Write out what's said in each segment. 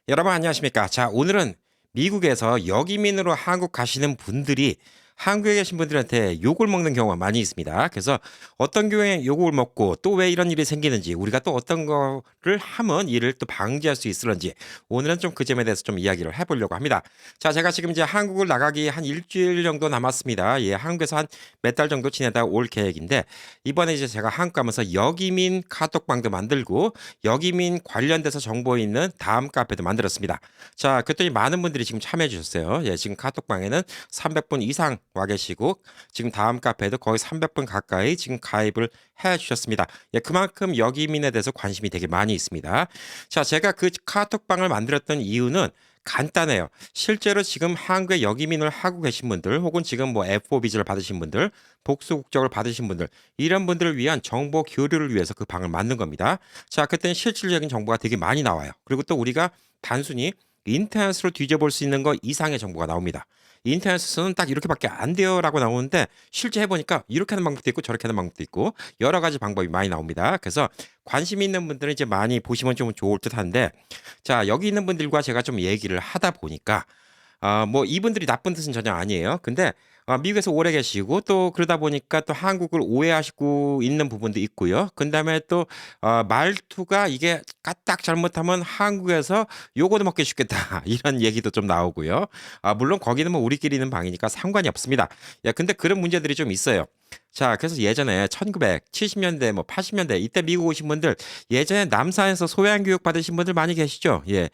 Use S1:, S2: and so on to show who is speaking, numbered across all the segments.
S1: 여러분 안녕하십니까? 자, 오늘은 미국에서 역이민으로 한국 가시는 분들이 한국에 계신 분들한테 욕을 먹는 경우가 많이 있습니다. 그래서 어떤 경우에 욕을 먹고 또 왜 이런 일이 생기는지 우리가 또 어떤 거를 하면 이를 또 방지할 수 있을런지 오늘은 좀 그 점에 대해서 좀 이야기를 해보려고 합니다. 자, 제가 지금 이제 한국을 나가기 한 일주일 정도 남았습니다. 예, 한국에서 한 몇 달 정도 지내다 올 계획인데 이번에 이제 제가 한국 가면서 역이민 카톡방도 만들고 역이민 관련돼서 정보 있는 다음 카페도 만들었습니다. 자, 그랬더니 많은 분들이 지금 참여해 주셨어요. 예, 지금 카톡방에는 300분 이상 와 계시고 지금 다음 카페도 거의 300분 가까이 지금 가입을 해 주셨습니다. 예, 그만큼 역이민에 대해서 관심이 되게 많이 있습니다. 자, 제가 그 카톡방을 만들었던 이유는 간단해요. 실제로 지금 한국에 역이민을 하고 계신 분들 혹은 지금 뭐 F4 비자를 받으신 분들, 복수 국적을 받으신 분들 이런 분들을 위한 정보 교류를 위해서 그 방을 만든 겁니다. 자, 그때는 실질적인 정보가 되게 많이 나와요. 그리고 또 우리가 단순히 인터넷으로 뒤져볼 수 있는 거 이상의 정보가 나옵니다. 인터넷에서는 딱 이렇게밖에 안 돼요라고 나오는데 실제 해보니까 이렇게 하는 방법도 있고 저렇게 하는 방법도 있고 여러 가지 방법이 많이 나옵니다. 그래서 관심 있는 분들은 이제 많이 보시면 좀 좋을 듯한데 자, 여기 있는 분들과 제가 좀 얘기를 하다 보니까 뭐 이분들이 나쁜 뜻은 전혀 아니에요. 근데 미국에서 오래 계시고 또 그러다 보니까 또 한국을 오해하시고 있는 부분도 있고요. 그다음에 또 말투가 이게 까딱 잘못하면 한국에서 요거도 먹기 쉽겠다 이런 얘기도 좀 나오고요. 물론 거기는 뭐 우리끼리 있는 방이니까 상관이 없습니다. 야, 근데 그런 문제들이 좀 있어요. 자, 그래서 예전에 1970년대 뭐 80년대 이때 미국 오신 분들 예전에 남산에서 소양 교육 받으신 분들 많이 계시죠? 예.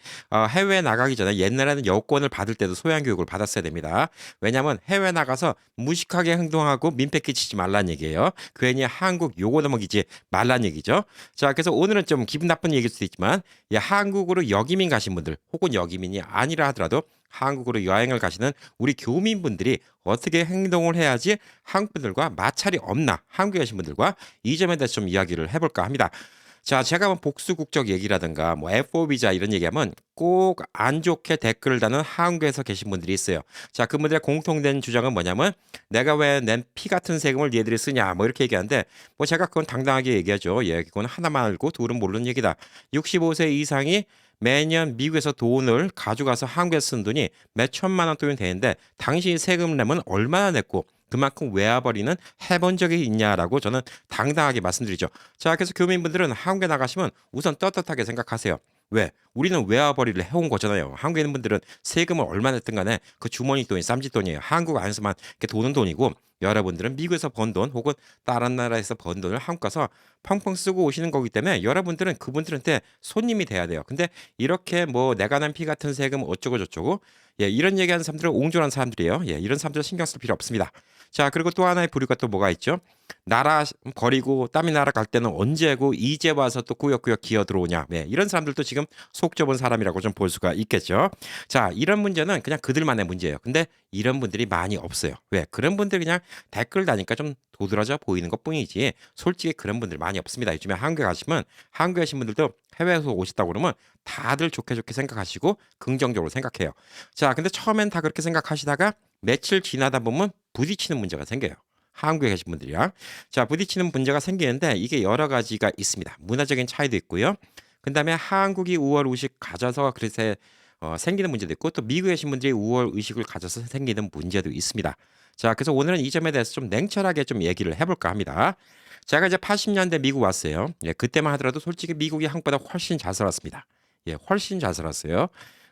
S1: 해외 나가기 전에 옛날에는 여권을 받을 때도 소양 교육을 받았어야 됩니다. 왜냐하면 해외 나가서 무식하게 행동하고 민폐 끼치지 말란 얘기예요. 괜히 한국 요거 넘어기지 말란 얘기죠. 자, 그래서 오늘은 좀 기분 나쁜 얘기일 수도 있지만 예, 한국으로 역이민 가신 분들 혹은 역이민이 아니라 하더라도 한국으로 여행을 가시는 우리 교민분들이 어떻게 행동을 해야지 한국 분들과 마찰이 없나 한국에 계신 분들과 이 점에 대해서 좀 이야기를 해볼까 합니다. 자, 제가 뭐 복수 국적 얘기라든가 뭐 F4 비자 이런 얘기하면 꼭 안 좋게 댓글을 다는 한국에서 계신 분들이 있어요. 자, 그분들의 공통된 주장은 뭐냐면 내가 왜 낸 피 같은 세금을 얘들이 쓰냐 뭐 이렇게 얘기하는데 뭐 제가 그건 당당하게 얘기하죠. 예, 그건 하나만 알고 둘은 모르는 얘기다. 65세 이상이 매년 미국에서 돈을 가져가서 한국에 쓴 돈이 몇 천만 원 돈이 되는데 당신이 세금 내면 얼마나 냈고 그만큼 외화벌이는 해본 적이 있냐라고 저는 당당하게 말씀드리죠. 자, 그래서 교민분들은 한국에 나가시면 우선 떳떳하게 생각하세요. 왜? 우리는 외화벌이를 해온 거잖아요. 한국에 있는 분들은 세금을 얼마 냈든 간에 그 주머니 돈이 쌈짓돈이에요. 한국 안에서만 이렇게 도는 돈이고 여러분들은 미국에서 번 돈 혹은 다른 나라에서 번 돈을 한국 가서 펑펑 쓰고 오시는 거기 때문에 여러분들은 그분들한테 손님이 돼야 돼요. 근데 이렇게 뭐 내가 난 피 같은 세금 어쩌고 저쩌고 예, 이런 얘기하는 사람들은 옹졸한 사람들이에요. 예, 이런 사람들 신경 쓸 필요 없습니다. 자, 그리고 또 하나의 부류가 또 뭐가 있죠? 나라 버리고 땀이 나라 갈 때는 언제고 이제 와서 또 꾸역꾸역 기어 들어오냐. 네, 이런 사람들도 지금 속 좁은 사람이라고 좀 볼 수가 있겠죠. 자, 이런 문제는 그냥 그들만의 문제예요. 근데 이런 분들이 많이 없어요. 왜? 그런 분들 그냥 댓글 다니까 좀 도드라져 보이는 것 뿐이지 솔직히 그런 분들 많이 없습니다. 요즘에 한국에 가시면 한국에 계신 분들도 해외에서 오셨다고 그러면 다들 좋게 좋게 생각하시고 긍정적으로 생각해요. 자, 근데 처음엔 다 그렇게 생각하시다가 며칠 지나다 보면 부딪히는 문제가 생겨요. 한국에 계신 분들이랑. 자, 부딪히는 문제가 생기는데 이게 여러 가지가 있습니다. 문화적인 차이도 있고요. 그다음에 한국이 우월 의식 가져서 그래서 생기는 문제도 있고 또 미국에 계신 분들이 우월 의식을 가져서 생기는 문제도 있습니다. 자, 그래서 오늘은 이 점에 대해서 좀 냉철하게 좀 얘기를 해볼까 합니다. 제가 이제 80년대 미국 왔어요. 예, 그때만 하더라도 솔직히 미국이 한국보다 훨씬 잘 살았습니다. 예, 훨씬 잘 살았어요.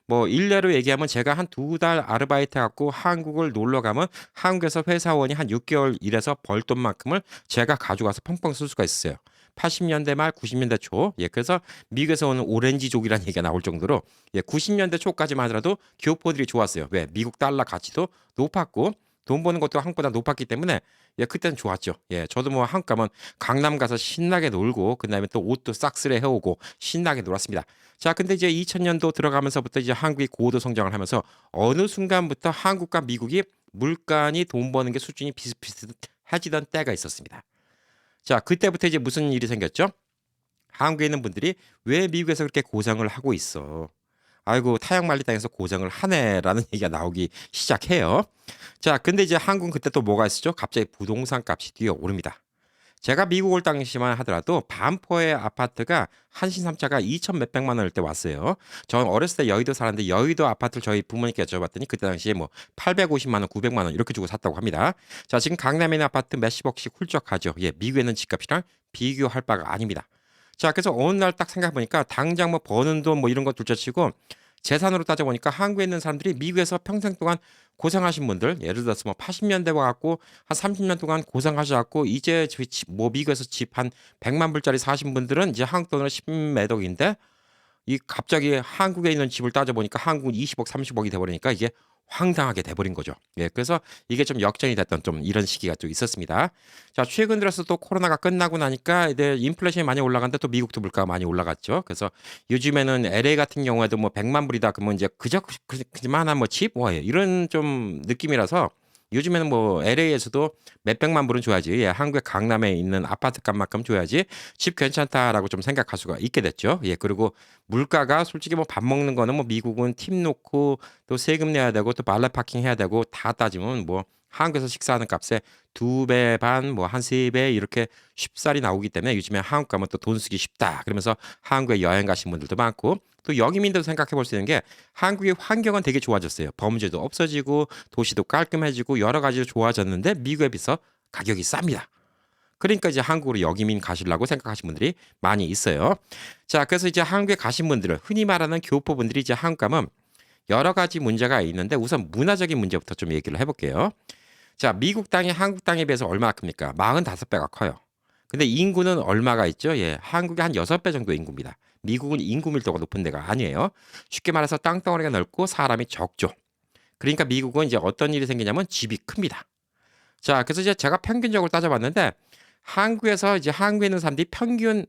S1: 뭐 일례로 얘기하면 제가 한 두 달 아르바이트 갖고 한국을 놀러 가면 한국에서 회사원이 한 6개월 일해서 벌 돈만큼을 제가 가져가서 펑펑 쓸 수가 있어요. 80년대 말 90년대 초. 예, 그래서 미국에서 오는 오렌지족이라는 얘기가 나올 정도로 예, 90년대 초까지만 하더라도 교포들이 좋았어요. 왜? 미국 달러 가치도 높았고 돈 버는 것도 한국보다 높았기 때문에 예, 그때는 좋았죠. 예, 저도 뭐 한국 가면 강남 가서 신나게 놀고 그다음에 또 옷도 싹쓸이 해오고 신나게 놀았습니다. 자, 근데 이제 2000년도 들어가면서부터 이제 한국이 고도 성장을 하면서 어느 순간부터 한국과 미국이 물가니 돈 버는 게 수준이 비슷비슷해지던 때가 있었습니다. 자, 그때부터 이제 무슨 일이 생겼죠? 한국에 있는 분들이 왜 미국에서 그렇게 고생을 하고 있어? 아이고, 타양말리 땅에서 고생을 하네라는 얘기가 나오기 시작해요. 자, 근데 이제 한국은 그때 또 뭐가 있었죠? 갑자기 부동산 값이 뛰어오릅니다. 제가 미국 올 당시만 하더라도 반포의 아파트가 한신 3차가 2천 몇백만 원일 때 왔어요. 전 어렸을 때 여의도 살았는데 여의도 아파트를 저희 부모님께 여쭤봤더니 그때 당시에 뭐 850만 원, 900만 원 이렇게 주고 샀다고 합니다. 자, 지금 강남에 있는 아파트 몇십억씩 훌쩍하죠. 예, 미국에는 집값이랑 비교할 바가 아닙니다. 자, 그래서 어느 날 딱 생각해 보니까 당장 뭐 버는 돈 뭐 이런 거 둘째치고 재산으로 따져보니까 한국에 있는 사람들이 미국에서 평생 동안 고생하신 분들, 예를 들어서 뭐 80년대 와갖고 한 30년 동안 고생하셔갖고 이제 뭐 미국에서 집 한 100만 불짜리 사신 분들은 이제 한국 돈으로 10몇 억인데 이 갑자기 한국에 있는 집을 따져보니까 한국은 20억, 30억이 돼버리니까 이게 황당하게 돼버린 거죠. 예, 그래서 이게 좀 역전이 됐던 좀 이런 시기가 좀 있었습니다. 자, 최근 들어서 또 코로나가 끝나고 나니까 이제 인플레이션이 많이 올라갔는데 또 미국도 물가가 많이 올라갔죠. 그래서 요즘에는 LA 같은 경우에도 뭐 100만 불이다 그러면 이제 그저만한 뭐 집, 뭐 이런 좀 느낌이라서 요즘에는 뭐 LA에서도 몇백만 불은 줘야지, 예, 한국의 강남에 있는 아파트 값만큼 줘야지 집 괜찮다라고 좀 생각할 수가 있게 됐죠. 예, 그리고 물가가 솔직히 뭐 밥 먹는 거는 뭐 미국은 팁 놓고 또 세금 내야 되고 또 발렛 파킹 해야 되고 다 따지면 뭐 한국에서 식사하는 값에 2배 반, 뭐 한 3배 이렇게 쉽사리 나오기 때문에 요즘에 한국 가면 또 돈 쓰기 쉽다. 그러면서 한국에 여행 가신 분들도 많고 또 여기민들도 생각해 볼 수 있는 게 한국의 환경은 되게 좋아졌어요. 범죄도 없어지고 도시도 깔끔해지고 여러 가지로 좋아졌는데 미국에 비해서 가격이 쌉니다. 그러니까 이제 한국으로 여기민 가시려고 생각하시는 분들이 많이 있어요. 자, 그래서 이제 한국에 가신 분들은 흔히 말하는 교포분들이 이제 한국 가면 여러 가지 문제가 있는데 우선 문화적인 문제부터 좀 얘기를 해볼게요. 자, 미국 땅이 한국 땅에 비해서 얼마나 큽니까? 45배가 커요. 근데 인구는 얼마가 있죠? 예, 한국의 한 6배 정도 인구입니다. 미국은 인구 밀도가 높은 데가 아니에요. 쉽게 말해서 땅덩어리가 넓고 사람이 적죠. 그러니까 미국은 이제 어떤 일이 생기냐면 집이 큽니다. 자, 그래서 이제 제가 평균적으로 따져봤는데 한국에서 이제 한국에 있는 사람들이 평균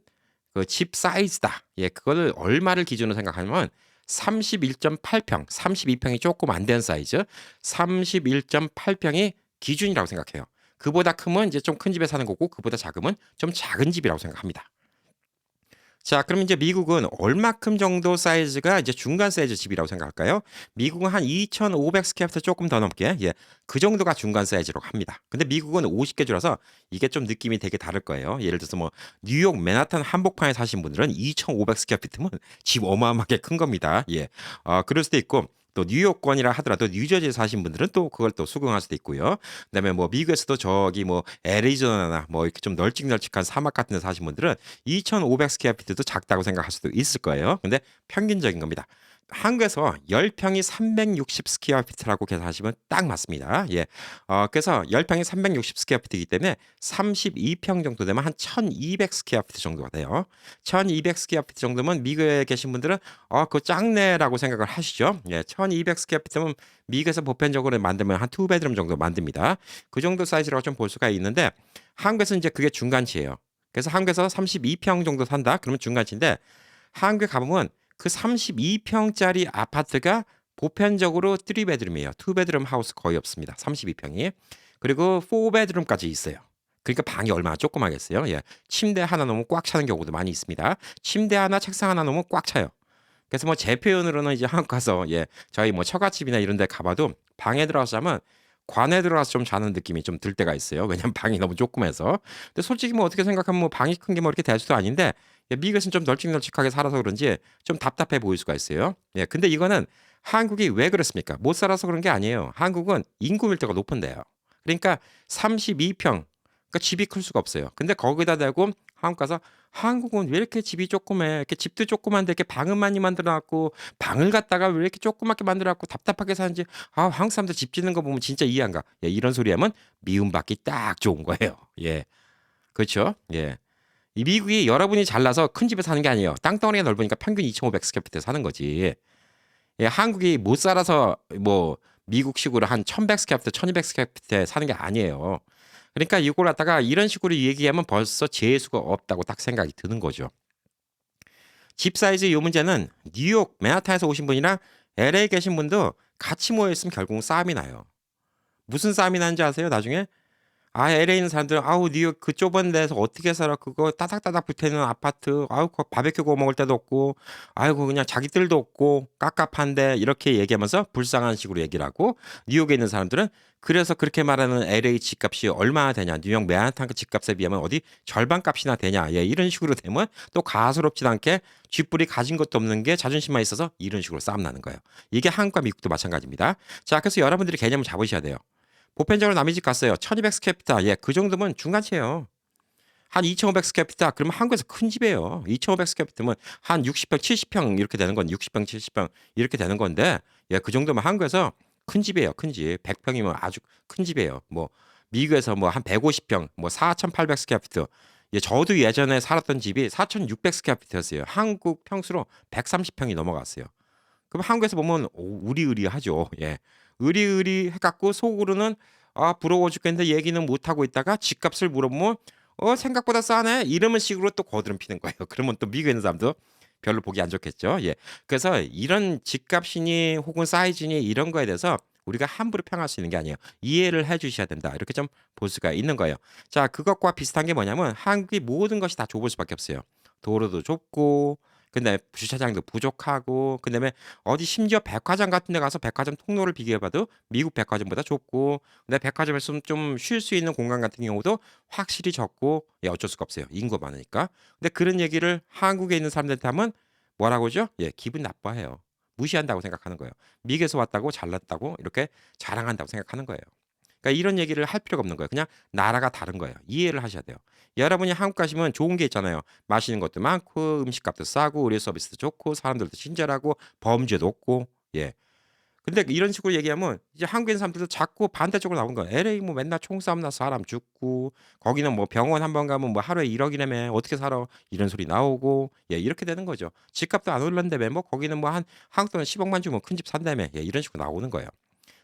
S1: 그 집 사이즈다. 예, 그거를 얼마를 기준으로 생각하면 31.8평, 32평이 조금 안 된 사이즈, 31.8평이 기준이라고 생각해요. 그보다 크면 이제 좀 큰 집에 사는 거고, 그보다 작으면 좀 작은 집이라고 생각합니다. 자, 그럼 이제 미국은 얼마큼 정도 사이즈가 이제 중간 사이즈 집이라고 생각할까요? 미국은 한 2,500 스퀘어피트 조금 더 넘게, 예, 그 정도가 중간 사이즈라고 합니다. 근데 미국은 50개 주라서 이게 좀 느낌이 되게 다를 거예요. 예를 들어서 뭐 뉴욕 맨하탄 한복판에 사신 분들은 2,500 스퀘어피트면 집 어마어마하게 큰 겁니다. 예, 그럴 수도 있고. 또 뉴욕권이라 하더라도 뉴저지에 사신 분들은 또 그걸 또 수긍할 수도 있고요. 그다음에 뭐 미국에서도 저기 뭐 애리조나나 뭐 이렇게 좀 널찍널찍한 사막 같은 데 사신 분들은 2,500 스퀘어피트도 작다고 생각할 수도 있을 거예요. 근데 평균적인 겁니다. 한국에서 10평이 360 스퀘어피트라고 계산하시면 딱 맞습니다. 예. 그래서 10평이 360 스퀘어피트이기 때문에 32평 정도 되면 한 1200 스퀘어피트 정도가 돼요. 1200 스퀘어피트 정도면 미국에 계신 분들은 그거 작네라고 생각을 하시죠. 예. 1200 스퀘어피트면 미국에서 보편적으로 만들면 한 2베드룸 정도 만듭니다. 그 정도 사이즈라고 좀 볼 수가 있는데 한국에서 이제 그게 중간치예요. 그래서 한국에서 32평 정도 산다? 그러면 중간치인데 한국에 가보면 그 32평짜리 아파트가 보편적으로 3베드룸이에요. 2베드룸 하우스 거의 없습니다. 32평이. 그리고 4베드룸까지 있어요. 그러니까 방이 얼마나 조그마겠어요. 예. 침대 하나 놓으면 꽉 차는 경우도 많이 있습니다. 침대 하나, 책상 하나 놓으면 꽉 차요. 그래서 뭐 제 표현으로는 이제 한국 가서, 예, 저희 뭐 처갓집이나 이런 데 가봐도 방에 들어가서 자면 관에 들어가서 좀 자는 느낌이 좀 들 때가 있어요. 왜냐면 방이 너무 조그매서. 근데 솔직히 뭐 어떻게 생각하면 뭐 방이 큰 게 뭐 이렇게 될 수도 아닌데, 예, 미국에서는 좀 널찍널찍하게 살아서 그런지 좀 답답해 보일 수가 있어요. 예, 근데 이거는 한국이 왜 그렇습니까? 못 살아서 그런 게 아니에요. 한국은 인구 밀도가 높은데요. 그러니까 32평, 그러니까 집이 클 수가 없어요. 근데 거기다 대고 한국 가서 한국은 왜 이렇게 집이 조그매? 이렇게 집도 조그만데 이렇게 방은 많이 만들어놨고 방을 갖다가 왜 이렇게 조그맣게 만들어놨고 답답하게 사는지, 한국 사람들 집 짓는 거 보면 진짜 이해 안 가. 예, 이런 소리 하면 미움받기 딱 좋은 거예요. 예, 그렇죠. 예. 이 미국이 여러분이 잘나서 큰 집에 사는 게 아니에요. 땅덩어리가 넓으니까 평균 2,500 스퀘어피트에 사는 거지. 예, 한국이 못 살아서 뭐 미국식으로 한 1,100 스퀘어피트, 1,200 스퀘어피트에 사는 게 아니에요. 그러니까 이걸 갖다가 이런 식으로 얘기하면 벌써 재수가 없다고 딱 생각이 드는 거죠. 집 사이즈 이 문제는 뉴욕 맨하탄에서 오신 분이랑 LA 계신 분도 같이 모여 있으면 결국은 싸움이 나요. 무슨 싸움이 나는지 아세요? 나중에 LA 있는 사람들은 "아우 뉴욕 그 좁은 데서 어떻게 살아. 그거 따닥따닥 붙어있는 아파트. 아우 거 바베큐 구워 먹을 데도 없고 아이고 그냥 자기 뜰도 없고 깝깝한데." 이렇게 얘기하면서 불쌍한 식으로 얘기를 하고, 뉴욕에 있는 사람들은 그래서 그렇게 말하는 LA 집값이 얼마나 되냐. 뉴욕 맨하탄 그 집값에 비하면 어디 절반값이나 되냐. 예, 이런 식으로 되면 또 가소롭지 않게 쥐뿔이 가진 것도 없는 게 자존심만 있어서 이런 식으로 싸움 나는 거예요. 이게 한국과 미국도 마찬가지입니다. 자, 그래서 여러분들이 개념을 잡으셔야 돼요. 보편적으로 남의 집 갔어요. 1200 스퀘어피타. 예, 그 정도면 중간치예요. 한 2500 스퀘어피타. 그러면 한국에서 큰 집이에요. 2500 스퀘어피트면 한 60평, 70평 이렇게 되는 건 60평, 70평 이렇게 되는 건데, 예, 그 정도면 한국에서 큰 집이에요. 큰 집. 100평이면 아주 큰 집이에요. 뭐 미국에서 뭐 한 150평, 뭐 4800 스퀘어피트. 예, 저도 예전에 살았던 집이 4600 스퀘어피트였어요. 한국 평수로 130평이 넘어갔어요. 그럼 한국에서 보면 의리의리하죠. 예. 의리의리 해갖고 속으로는 부러워 죽겠는데 얘기는 못 하고 있다가 집값을 물어보면 생각보다 싸네 이러면 식으로 또 거드름 피는 거예요. 그러면 또 미국에 있는 사람도 별로 보기 안 좋겠죠. 예. 그래서 이런 집값이니 혹은 사이즈니 이런 거에 대해서 우리가 함부로 평할 수 있는 게 아니에요. 이해를 해 주셔야 된다. 이렇게 좀 볼 수가 있는 거예요. 자, 그것과 비슷한 게 뭐냐면 한국이 모든 것이 다 좁을 수밖에 없어요. 도로도 좁고 근데 주차장도 부족하고 그다음에 어디 심지어 백화점 같은 데 가서 백화점 통로를 비교해 봐도 미국 백화점보다 좁고, 근데 백화점에서 좀 쉴 수 있는 공간 같은 경우도 확실히 적고, 예, 어쩔 수가 없어요. 인구가 많으니까. 근데 그런 얘기를 한국에 있는 사람들한테 하면 뭐라고 하죠? 예, 기분 나빠해요. 무시한다고 생각하는 거예요. 미국에서 왔다고 잘났다고 이렇게 자랑한다고 생각하는 거예요. 그러니까 이런 얘기를 할 필요가 없는 거예요. 그냥 나라가 다른 거예요. 이해를 하셔야 돼요. 여러분이 한국 가시면 좋은 게 있잖아요. 맛있는 것도 많고 음식값도 싸고 의료 서비스도 좋고 사람들도 친절하고 범죄도 없고. 예. 근데 이런 식으로 얘기하면 이제 한국에 있는 사람들도 자꾸 반대쪽으로 나오는 거예요. LA 뭐 맨날 총싸움 나서 사람 죽고 거기는 뭐 병원 한 번 가면 뭐 하루에 1억이라며 어떻게 살아 이런 소리 나오고, 예, 이렇게 되는 거죠. 집값도 안 올랐는데 뭐 거기는 뭐 한 한국 돈 10억만 주면 큰 집 산다며, 예, 이런 식으로 나오는 거예요.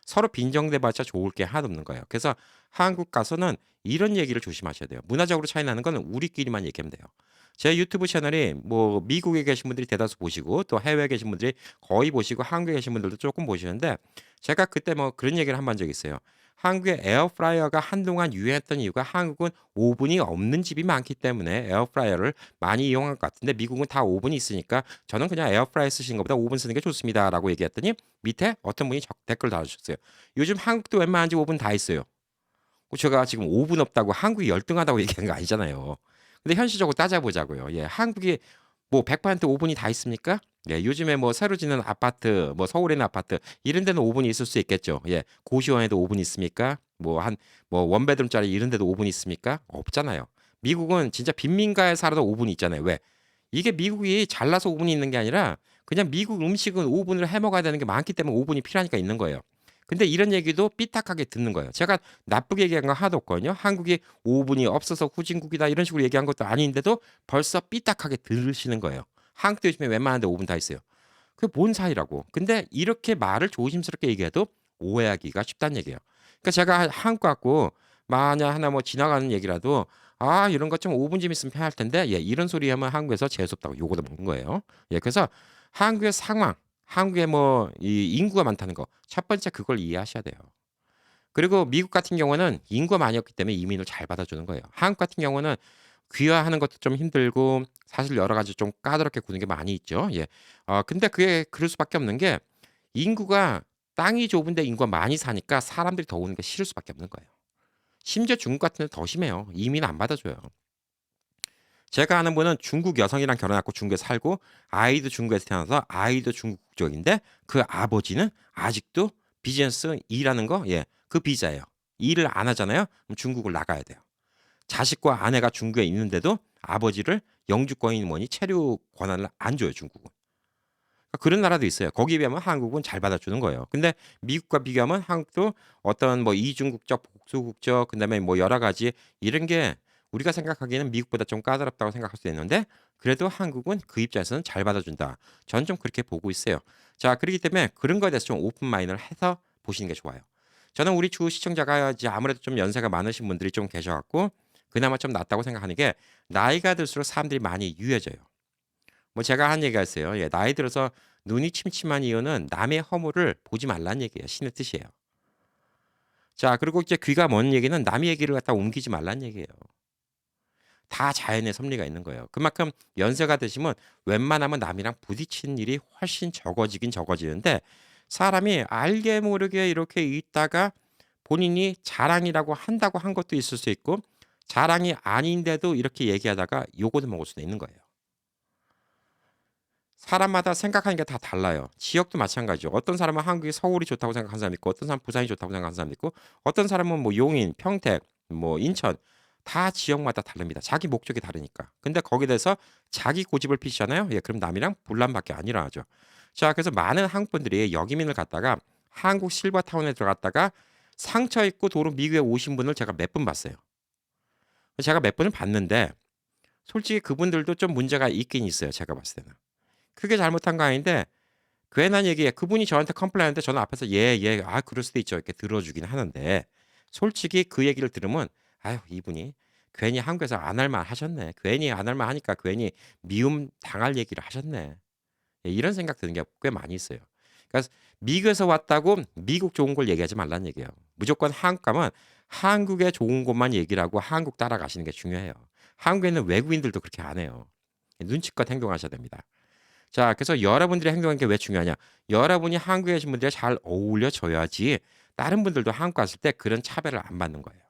S1: 서로 빈정대봤자 좋을 게 하나도 없는 거예요. 그래서 한국 가서는 이런 얘기를 조심하셔야 돼요. 문화적으로 차이 나는 거는 우리끼리만 얘기하면 돼요. 제 유튜브 채널이 뭐 미국에 계신 분들이 대다수 보시고 또 해외에 계신 분들이 거의 보시고 한국에 계신 분들도 조금 보시는데, 제가 그때 뭐 그런 얘기를 한 번 적이 있어요. 한국에 에어프라이어가 한동안 유행했던 이유가 한국은 오븐이 없는 집이 많기 때문에 에어프라이어를 많이 이용한 것 같은데 미국은 다 오븐이 있으니까 저는 그냥 에어프라이어 쓰시는 것보다 오븐 쓰는 게 좋습니다라고 얘기했더니 밑에 어떤 분이 댓글 달아주셨어요. 요즘 한국도 웬만한 집 오븐 다 있어요. 제가 지금 오븐 없다고 한국이 열등하다고 얘기한 거 아니잖아요. 근데 현실적으로 따져보자고요. 예, 한국이 뭐 100% 오븐이 다 있습니까? 예, 요즘에 뭐 새로 짓는 아파트, 뭐 서울에 있는 아파트 이런 데는 오븐이 있을 수 있겠죠. 예, 고시원에도 오븐 있습니까? 뭐 원베드룸짜리 이런 데도 오븐 있습니까? 없잖아요. 미국은 진짜 빈민가에 살아도 오븐이 있잖아요. 왜? 이게 미국이 잘나서 오븐이 있는 게 아니라 그냥 미국 음식은 오븐을 해 먹어야 되는 게 많기 때문에 오븐이 필요하니까 있는 거예요. 근데 이런 얘기도 삐딱하게 듣는 거예요. 제가 나쁘게 얘기한 거 하나도 없거든요. 한국이 오븐이 없어서 후진국이다 이런 식으로 얘기한 것도 아닌데도 벌써 삐딱하게 들으시는 거예요. 한국도 요즘에 웬만한 데 오븐 다 있어요. 그게 뭔 사이라고. 근데 이렇게 말을 조심스럽게 얘기해도 오해하기가 쉽다는 얘기예요. 그러니까 제가 한국 갖고 만약 하나 뭐 지나가는 얘기라도 이런 것 좀 5분 좀 있으면 편할 텐데, 예, 이런 소리 하면 한국에서 재수없다고 욕을 먹는 거예요. 예, 그래서 한국의 상황, 한국에 뭐 이 인구가 많다는 거 첫 번째 그걸 이해하셔야 돼요. 그리고 미국 같은 경우는 인구가 많이 없기 때문에 이민을 잘 받아주는 거예요. 한국 같은 경우는 귀화하는 것도 좀 힘들고 사실 여러 가지 좀 까다롭게 구는 게 많이 있죠. 예. 근데 그게 그럴 수밖에 없는 게 인구가 땅이 좁은데 인구가 많이 사니까 사람들이 더 오는 게 싫을 수밖에 없는 거예요. 심지어 중국 같은 데 더 심해요. 이민 안 받아줘요. 제가 아는 분은 중국 여성이랑 결혼했고 중국에 살고 아이도 중국에서 태어나서 아이도 중국 국적인데 그 아버지는 아직도 비즈니스 일하는 거, 예, 그 비자예요. 일을 안 하잖아요. 그럼 중국을 나가야 돼요. 자식과 아내가 중국에 있는데도 아버지를 영주권인 뭐니 체류 권한을 안 줘요, 중국은. 그러니까 그런 나라도 있어요. 거기에 비하면 한국은 잘 받아주는 거예요. 근데 미국과 비교하면 한국도 어떤 뭐 이중국적, 복수국적, 그다음에 뭐 여러 가지 이런 게 우리가 생각하기에는 미국보다 좀 까다롭다고 생각할 수 있는데 그래도 한국은 그 입장에서는 잘 받아준다. 저는 좀 그렇게 보고 있어요. 자, 그렇기 때문에 그런 거에 대해서 좀 오픈 마인드를 해서 보시는 게 좋아요. 저는 우리 주 시청자가 이제 아무래도 좀 연세가 많으신 분들이 좀 계셔갖고 그나마 좀 낫다고 생각하는 게 나이가 들수록 사람들이 많이 유해져요. 뭐 제가 한 얘기가 있어요. 예, 나이 들어서 눈이 침침한 이유는 남의 허물을 보지 말라는 얘기예요. 신의 뜻이에요. 자, 그리고 이제 귀가 먼 얘기는 남의 얘기를 갖다 옮기지 말란 얘기예요. 다 자연의 섭리가 있는 거예요. 그만큼 연세가 드시면 웬만하면 남이랑 부딪히는 일이 훨씬 적어지긴 적어지는데 사람이 알게 모르게 이렇게 있다가 본인이 자랑이라고 한다고 한 것도 있을 수 있고 자랑이 아닌데도 이렇게 얘기하다가 요거도 먹을 수도 있는 거예요. 사람마다 생각하는 게 다 달라요. 지역도 마찬가지죠. 어떤 사람은 한국이 서울이 좋다고 생각하는 사람이 있고 어떤 사람은 부산이 좋다고 생각하는 사람이 있고 어떤 사람은 뭐 용인, 평택, 뭐 인천 다 지역마다 다릅니다. 자기 목적이 다르니까. 근데 거기에 대해서 자기 고집을 피시잖아요. 예, 그럼 남이랑 분란밖에 안 일어나죠. 자, 그래서 많은 한국 분들이 여기민을 갔다가 한국 실버타운에 들어갔다가 상처 입고 도로 미국에 오신 분을 제가 몇 분 봤어요. 제가 몇 분을 봤는데 솔직히 그분들도 좀 문제가 있긴 있어요. 제가 봤을 때는. 크게 잘못한 거 아닌데 괜한 얘기에 그분이 저한테 컴플레인하는데 저는 앞에서 예, 예, 아, 그럴 수도 있죠. 이렇게 들어주긴 하는데 솔직히 그 얘기를 들으면 아유, 이분이 괜히 한국에서 안 할 말 하셨네. 괜히 안 할 말 하니까 괜히 미움 당할 얘기를 하셨네. 예, 이런 생각 드는 게 꽤 많이 있어요. 그래서 미국에서 왔다고 미국 좋은 걸 얘기하지 말란 얘기예요. 무조건 한국 가면 한국의 좋은 곳만 얘기를 하고 한국 따라가시는 게 중요해요. 한국에 있는 외국인들도 그렇게 안 해요. 눈치껏 행동하셔야 됩니다. 자, 그래서 여러분들이 행동하는 게 왜 중요하냐? 여러분이 한국에 계신 분들이 잘 어울려져야지 다른 분들도 한국 갔을 때 그런 차별을 안 받는 거예요.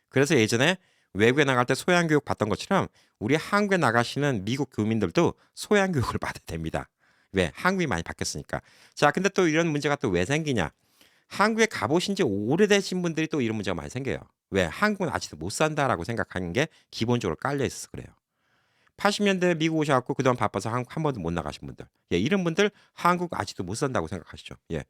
S1: 그래서 예전에 외국에 나갈 때 소양 교육 받던 것처럼 우리 한국에 나가시는 미국 교민들도 소양 교육을 받아야 됩니다. 왜? 한국이 많이 바뀌었으니까. 자, 근데 또 이런 문제가 또 왜 생기냐? 한국에 가보신 지 오래되신 분들이 또 이런 문제가 많이 생겨요. 왜? 한국은 아직도 못 산다라고 생각하는 게 기본적으로 깔려 있어서 그래요. 80년대 미국 오셔갖고 그동안 바빠서 한국 한 번도 못 나가신 분들. 예, 이런 분들 한국 아직도 못 산다고 생각하시죠. 예.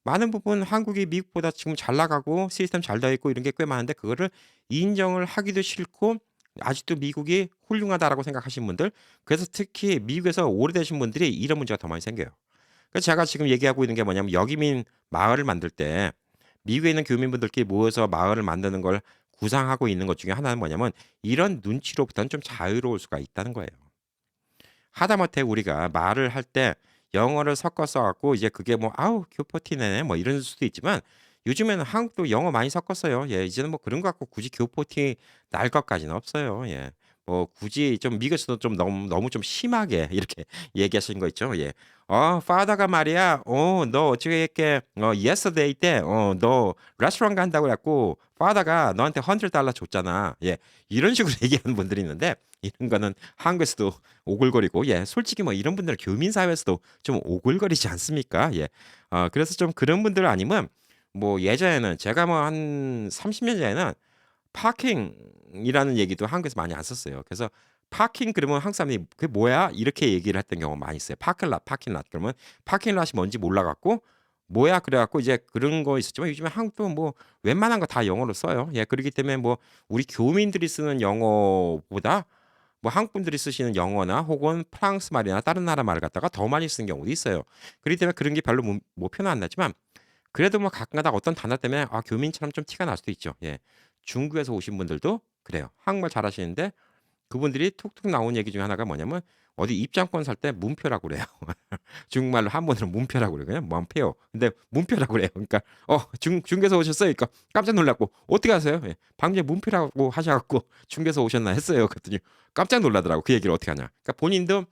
S1: 많은 부분 한국이 미국보다 지금 잘 나가고 시스템 잘 되어 있고 이런 게 꽤 많은데 그거를 인정을 하기도 싫고 아직도 미국이 훌륭하다라고 생각하시는 분들. 그래서 특히 미국에서 오래되신 분들이 이런 문제가 더 많이 생겨요. 그래서 제가 지금 얘기하고 있는 게 뭐냐면 여기민 마을을 만들 때 미국에 있는 교민분들끼리 모여서 마을을 만드는 걸 구상하고 있는 것 중에 하나는 뭐냐면 이런 눈치로부터는 좀 자유로울 수가 있다는 거예요. 하다못해 우리가 말을 할 때 영어를 섞어 써 갖고 이제 그게 뭐 '아우 교포티네.' 뭐 이럴 수도 있지만 요즘에는 한국도 영어 많이 섞었어요. 예. 이제는 뭐 그런 거 갖고 굳이 교포티 날 것까지는 없어요. 예. 뭐 굳이 좀 미국에서도 좀 너무 좀 심하게 이렇게 얘기하시는 거 있죠. 예. father가 말이야 너 어저께 yesterday 때 너 레스토랑 간다고 그래 갖고 father가 너한테 $100 줬잖아. 예. 이런 식으로 얘기하는 분들이 있는데 이런 거는 한국에서도 오글거리고 예 솔직히 뭐 이런 분들 교민 사회에서도 좀 오글거리지 않습니까? 예. 그래서 좀 그런 분들 아니면 뭐 예전에는 제가 뭐 한 30년 전에는 파킹이라는 얘기도 한국에서 많이 안 썼어요. 그래서 파킹 그러면 한국 사람들이 "그게 뭐야?" 이렇게 얘기를 했던 경우가 많이 있어요. 파킹 랏. 그러면 파킹 랏이 뭔지 몰라 갖고 "뭐야?" 그래 갖고 이제 그런 거 있었지만 요즘에 한국도 뭐 웬만한 거 다 영어로 써요. 예. 그러기 때문에 뭐 우리 교민들이 쓰는 영어보다 뭐 한국 분들이 쓰시는 영어나 혹은 프랑스 말이나 다른 나라 말을 갖다가 더 많이 쓰는 경우도 있어요. 그렇기 때문에 그런 게 별로 뭐 표는 안 나지만 그래도 뭐 가끔가다 어떤 단어 때문에 교민처럼 좀 티가 날 수도 있죠. 예. 중국에서 오신 분들도 그래요. 한국말 잘하시는데 그분들이 툭툭 나온 얘기 중에 하나가 뭐냐면 어디 입장권 살 때 문표라고 그래요. 중국말로 한번으로 문표라고 그래요. 문표. 근데 문표라고 그래요. 그러니까 중국에서 오셨어요? 그러니까 깜짝 놀랐고 "어떻게 아세요?" 예. "방금 전에 문표라고 하셔 갖고 중국에서 오셨나 했어요." 그랬더니 깜짝 놀라더라고. 그 얘기를 어떻게 하냐. 그러니까 본인도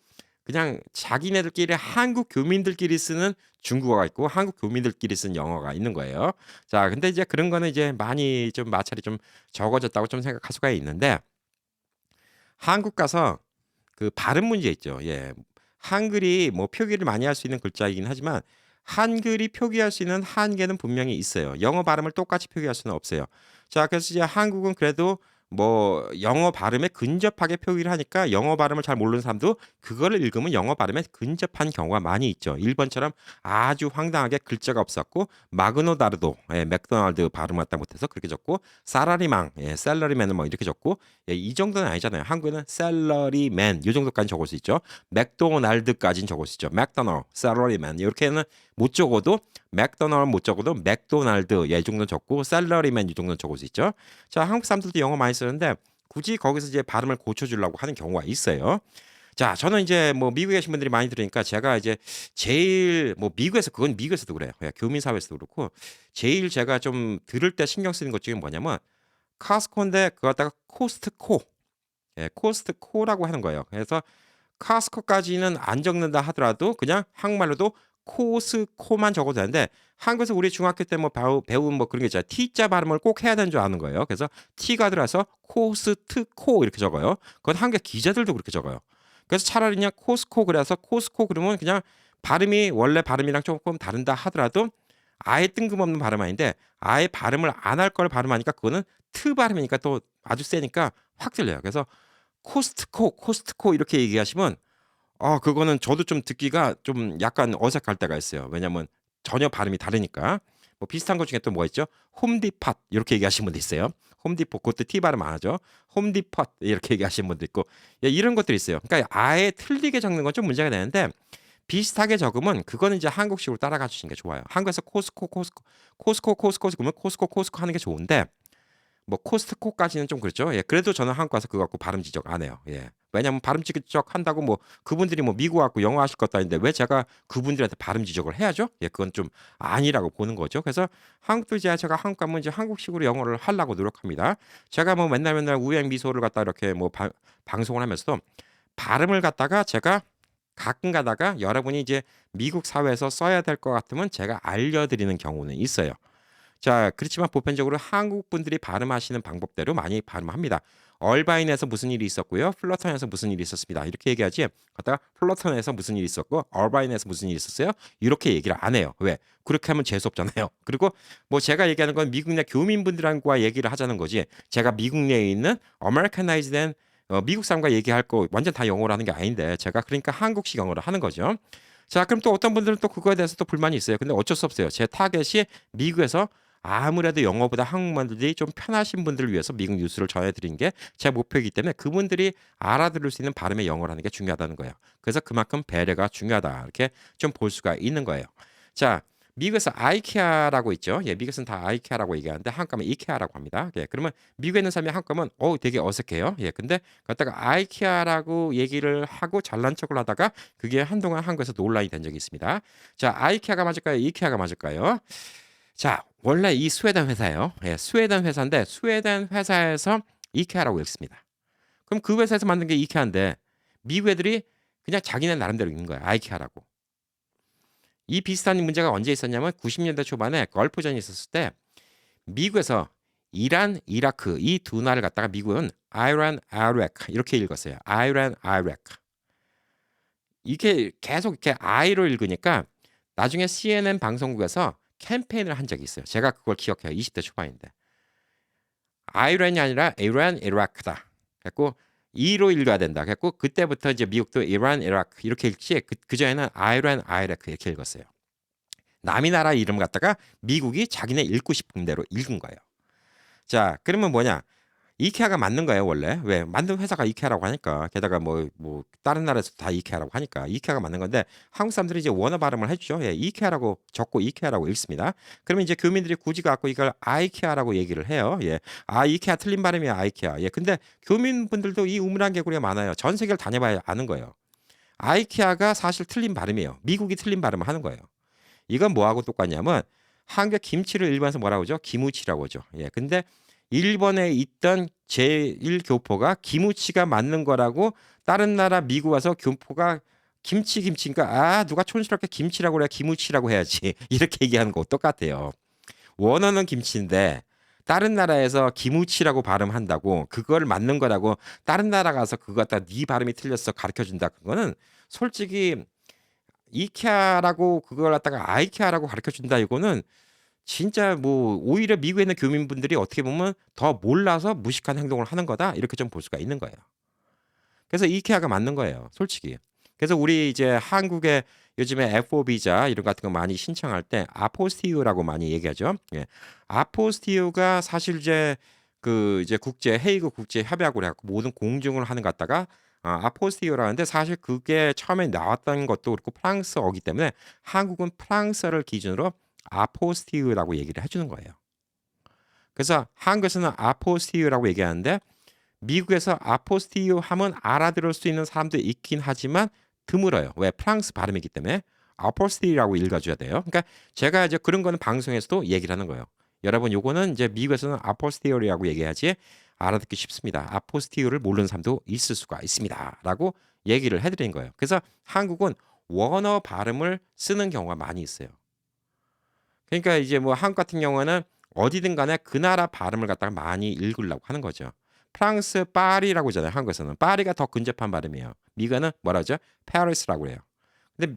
S1: 그냥 자기네들끼리 한국 교민들끼리 쓰는 중국어가 있고 한국 교민들끼리 쓰는 영어가 있는 거예요. 자, 근데 이제 그런 거는 이제 많이 좀 마찰이 좀 적어졌다고 좀 생각할 수가 있는데 한국 가서 그 발음 문제 있죠. 예. 한글이 뭐 표기를 많이 할 수 있는 글자이긴 하지만 한글이 표기할 수 있는 한계는 분명히 있어요. 영어 발음을 똑같이 표기할 수는 없어요. 자, 그래서 이제 한국은 그래도 뭐 영어 발음에 근접하게 표기를 하니까 영어 발음을 잘 모르는 사람도 그거를 읽으면 영어 발음에 근접한 경우가 많이 있죠. 일본처럼 아주 황당하게 글자가 없었고 마그노다르도 예, 맥도날드 발음 갖다 못해서 그렇게 적고 사라리망 예, 셀러리맨을 뭐 이렇게 적고 예, 이 정도는 아니잖아요. 한국에는 셀러리맨 이 정도까지 적을 수 있죠. 맥도날드까지는 적을 수 있죠. 맥도널, 셀러리맨 이렇게는 못 적어도 맥도널 못 적어도 맥도날드 예, 이 정도는 적고 셀러리맨 이 정도는 적을 수 있죠. 자, 한국 사람들도 영어 많이 쓰는데 굳이 거기서 이제 발음을 고쳐주려고 하는 경우가 있어요. 자, 저는 이제 뭐 미국에 계신 분들이 많이 들으니까 제가 이제 제일 뭐 미국에서 그건 미국에서도 그래요. 예, 교민 사회에서도 그렇고 제일 제가 좀 들을 때 신경 쓰는 것 중에 뭐냐면 카스코인데 그거 갖다가 코스트코. 예, 코스트코라고 하는 거예요. 그래서 카스코까지는 안 적는다 하더라도 그냥 한국말로도 코스코만 적어도 되는데 한국에서 우리 중학교 때 뭐 배운 뭐 그런 게 있잖아요. T자 발음을 꼭 해야 되는 줄 아는 거예요. 그래서 T가 들어서 코스트코 이렇게 적어요. 그건 한국 기자들도 그렇게 적어요. 그래서 차라리 그냥 코스코 그래서 코스코 그러면 그냥 발음이 원래 발음이랑 조금 다른다 하더라도 아예 뜬금없는 발음 아닌데 아예 발음을 안 할 걸 발음하니까 그거는 트 발음이니까 또 아주 세니까 확 들려요. 그래서 코스트코 이렇게 얘기하시면 그거는 저도 좀 듣기가 좀 약간 어색할 때가 있어요. 왜냐면 전혀 발음이 다르니까. 뭐 비슷한 것 중에 또 뭐가 있죠? 홈디팟 이렇게 얘기하시는 분도 있어요. 홈디포 그것도 T 발음 안 하죠. 홈디팟 이렇게 얘기하시는 분도 있고 예, 이런 것들이 있어요. 그러니까 아예 틀리게 적는 건 좀 문제가 되는데 비슷하게 적으면 그거는 이제 한국식으로 따라가 주시는 게 좋아요. 한국에서 코스코 그러면 코스코 하는 게 좋은데 뭐 코스트코까지는 좀 그렇죠. 예, 그래도 저는 한국 가서 그거 갖고 발음 지적 안 해요. 예. 왜냐면 발음 지적 한다고 뭐 그분들이 뭐 미국 갖고 영어 하실 것도 아닌데 왜 제가 그분들한테 발음 지적을 해야죠? 예, 그건 좀 아니라고 보는 거죠. 그래서 한국도 이제 제가 한국 가면 이제 한국식으로 영어를 하려고 노력합니다. 제가 뭐 맨날 우양 미소를 갖다 이렇게 뭐 방송을 하면서도 발음을 갖다가 제가 가끔 가다가 여러분이 이제 미국 사회에서 써야 될 것 같으면 제가 알려드리는 경우는 있어요. 자, 그렇지만 보편적으로 한국 분들이 발음하시는 방법대로 많이 발음합니다. 얼바인에서 무슨 일이 있었고요. 플러턴에서 무슨 일이 있었습니다. 이렇게 얘기하지. 갖다가 플러턴에서 무슨 일이 있었고 얼바인에서 무슨 일이 있었어요. 이렇게 얘기를 안 해요. 왜? 그렇게 하면 재수 없잖아요. 그리고 뭐 제가 얘기하는 건 미국 내 교민분들과 얘기를 하자는 거지. 제가 미국 내에 있는 아메리카나이즈된 미국 사람과 얘기할 거 완전 다 영어로 하는 게 아닌데 제가 그러니까 한국식 영어를 하는 거죠. 자, 그럼 또 어떤 분들은 또 그거에 대해서 또 불만이 있어요. 근데 어쩔 수 없어요. 제 타겟이 미국에서 아무래도 영어보다 한국말들이 좀 편하신 분들을 위해서 미국 뉴스를 전해드린 게 제 목표이기 때문에 그분들이 알아들을 수 있는 발음의 영어를 하는 게 중요하다는 거예요. 그래서 그만큼 배려가 중요하다. 이렇게 좀 볼 수가 있는 거예요. 자, 미국에서 아이케아라고 있죠. 예, 미국에서는 다 아이케아라고 얘기하는데 한국 가면 이케아라고 합니다. 예, 그러면 미국에 있는 사람이 한국 가면 되게 어색해요. 예, 근데 갖다가 아이케아라고 얘기를 하고 잘난 척을 하다가 그게 한동안 한국에서 논란이 된 적이 있습니다. 자, 아이케아가 맞을까요? 이케아가 맞을까요? 자, 원래 이 스웨덴 회사예요. 예, 스웨덴 회사인데 스웨덴 회사에서 이케아라고 읽습니다. 그럼 그 회사에서 만든 게 이케아인데 미국 애들이 그냥 자기네 나름대로 읽는 거야. 아이케아라고. 이 비슷한 문제가 언제 있었냐면 90년대 초반에 걸프전이 있었을 때 미국에서 이란, 이라크 이 두 나라를 갖다가 미국은 아이란, 아이렉 이렇게 읽었어요. 아이란, 아이렉. 이게 계속 이렇게 I로 읽으니까 나중에 CNN 방송국에서 캠페인을 한 적이 있어요. 제가 그걸 기억해요. 20대 초반인데. 아이란이 아니라 이란, 이라크다. 그래갖고 E로 읽어야 된다. 그래갖고 그때부터 이제 미국도 이란, 이라크 이렇게 읽지 그전에는 아이란, 아이라크 이렇게 읽었어요. 남이 나라 이름 갖다가 미국이 자기네 읽고 싶은 대로 읽은 거예요. 자, 그러면 뭐냐? 이케아가 맞는 거예요, 원래. 왜? 만든 회사가 이케아라고 하니까. 게다가 뭐 다른 나라에서 다 이케아라고 하니까 이케아가 맞는 건데 한국 사람들이 이제 원어 발음을 해주죠. 예, 이케아라고 적고 이케아라고 읽습니다. 그러면 이제 교민들이 굳이 갖고 이걸 아이케아라고 얘기를 해요. 예, 이케아 틀린 발음이야, 아이케아. 예, 근데 교민분들도 이 우물안 개구리가 많아요. 전 세계를 다녀봐야 아는 거예요. 아이케아가 사실 틀린 발음이에요. 미국이 틀린 발음을 하는 거예요. 이건 뭐하고 똑같냐면 한국 김치를 일본에서 뭐라고 하죠? 기무치라고 하죠. 예. 근데 일본에 있던 제1교포가 기무치가 맞는 거라고 다른 나라 미국 와서 교포가 김치니까 누가 촌스럽게 김치라고 그래 기무치라고 해야지 이렇게 얘기하는 거 똑같아요. 원어는 김치인데 다른 나라에서 기무치라고 발음한다고 그걸 맞는 거라고 다른 나라 가서 그거 갖다 네 발음이 틀렸어 가르쳐 준다 그거는 솔직히 이케아라고 그걸 갖다가 아이케아라고 가르쳐 준다 이거는 진짜 뭐 오히려 미국에 있는 교민분들이 어떻게 보면 더 몰라서 무식한 행동을 하는 거다 이렇게 좀 볼 수가 있는 거예요. 그래서 이케아가 맞는 거예요, 솔직히. 그래서 우리 이제 한국에 요즘에 F4 비자 이런 같은 거 많이 신청할 때 아포스티유라고 많이 얘기하죠. 예. 아포스티유가 사실 이제 국제 헤이그 국제 협약으로 해갖고 모든 공증을 하는 것 같다가 아포스티유라는데 사실 그게 처음에 나왔던 것도 그렇고 프랑스어기 때문에 한국은 프랑스어를 기준으로 아포스티유라고 얘기를 해주는 거예요. 그래서 한국에서는 아포스티유라고 얘기하는데 미국에서 아포스티유 하면 알아들을 수 있는 사람도 있긴 하지만 드물어요. 왜? 프랑스 발음이기 때문에 아포스티라고 읽어줘야 돼요. 그러니까 제가 이제 그런 거는 방송에서도 얘기를 하는 거예요. 여러분 요거는 이제 미국에서는 아포스티어리라고 얘기해야지 알아듣기 쉽습니다. 아포스티어를 모르는 사람도 있을 수가 있습니다.라고 얘기를 해드린 거예요. 그래서 한국은 원어 발음을 쓰는 경우가 많이 있어요. 그러니까 이제 뭐 한국 같은 경우는 어디든 간에 그 나라 발음을 갖다가 많이 읽으려고 하는 거죠. 프랑스 파리라고 하잖아요. 한국에서는 파리가 더 근접한 발음이에요. 미국은 뭐라 하죠? 파리스라고 그래요. 근데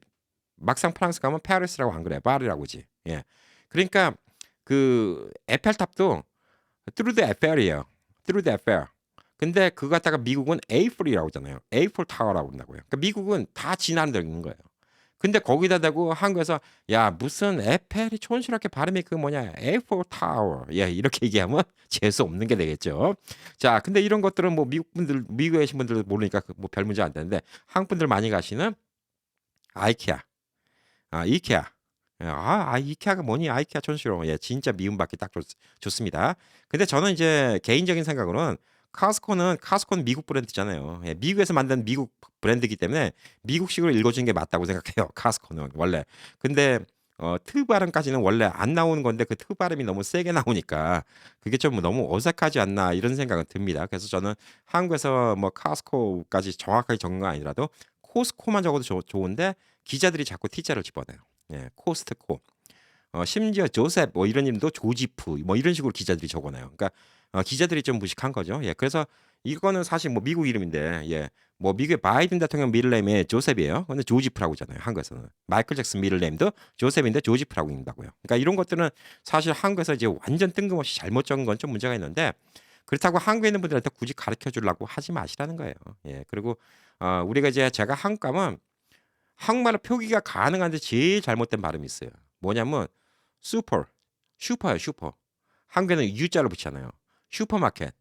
S1: 막상 프랑스 가면 파리스라고 안 그래요. 파리라고 지. 예. 그러니까 그 에펠탑도 through the Eiffel이에요. through the Eiffel. 근데 그거 갖다가 미국은 에이플이라고 하잖아요. 에이플 타워라고 한다고요. 그러니까 미국은 다 지나는 데 있는 거예요. 근데 거기다 대고 한국에서 야 무슨 에펠이 촌스럽게 발음이 그 뭐냐 에이플 타워 예 이렇게 얘기하면 재수 없는 게 되겠죠. 자 근데 이런 것들은 뭐 미국 분들 미국에 계신 분들 모르니까 뭐 별 문제 안 되는데 한국 분들 많이 가시는 아이케아 이케아 이케아가 뭐니 아이케아 촌스러워 예 진짜 미움받기 딱 좋습니다. 근데 저는 이제 개인적인 생각으로는 카스코는 미국 브랜드잖아요. 예, 미국에서 만든 미국 브랜드이기 때문에 미국식으로 읽어주는 게 맞다고 생각해요. 카스코는 원래. 근데 트 발음까지는 원래 안 나오는 건데 그 트 발음이 너무 세게 나오니까 그게 좀 너무 어색하지 않나 이런 생각은 듭니다. 그래서 저는 한국에서 뭐 카스코까지 정확하게 적은 건 아니라도 코스코만 적어도 좋은데 기자들이 자꾸 T자를 집어넣어요. 예, 코스트코. 심지어 조셉 뭐 이런 이름도 조지프 뭐 이런 식으로 기자들이 적어놔요. 그러니까 기자들이 좀 무식한 거죠. 예, 그래서 이거는 사실 뭐 미국 이름인데 예, 뭐 미국의 바이든 대통령 미들네임이 조셉이에요. 근데 조지프라고 하잖아요. 한국에서는 마이클 잭슨 미들네임도 조셉인데 조지프라고 읽는다고요. 그러니까 이런 것들은 사실 한국에서 이제 완전 뜬금없이 잘못 적은 건 좀 문제가 있는데 그렇다고 한국에 있는 분들한테 굳이 가르쳐 주려고 하지 마시라는 거예요. 예, 그리고 우리가 이제 제가 한국 가면 한국말로 표기가 가능한데 제일 잘못된 발음이 있어요. 뭐냐면 슈퍼, 슈퍼예요, 슈퍼. 한국에는 U자를 붙이잖아요. 슈퍼마켓.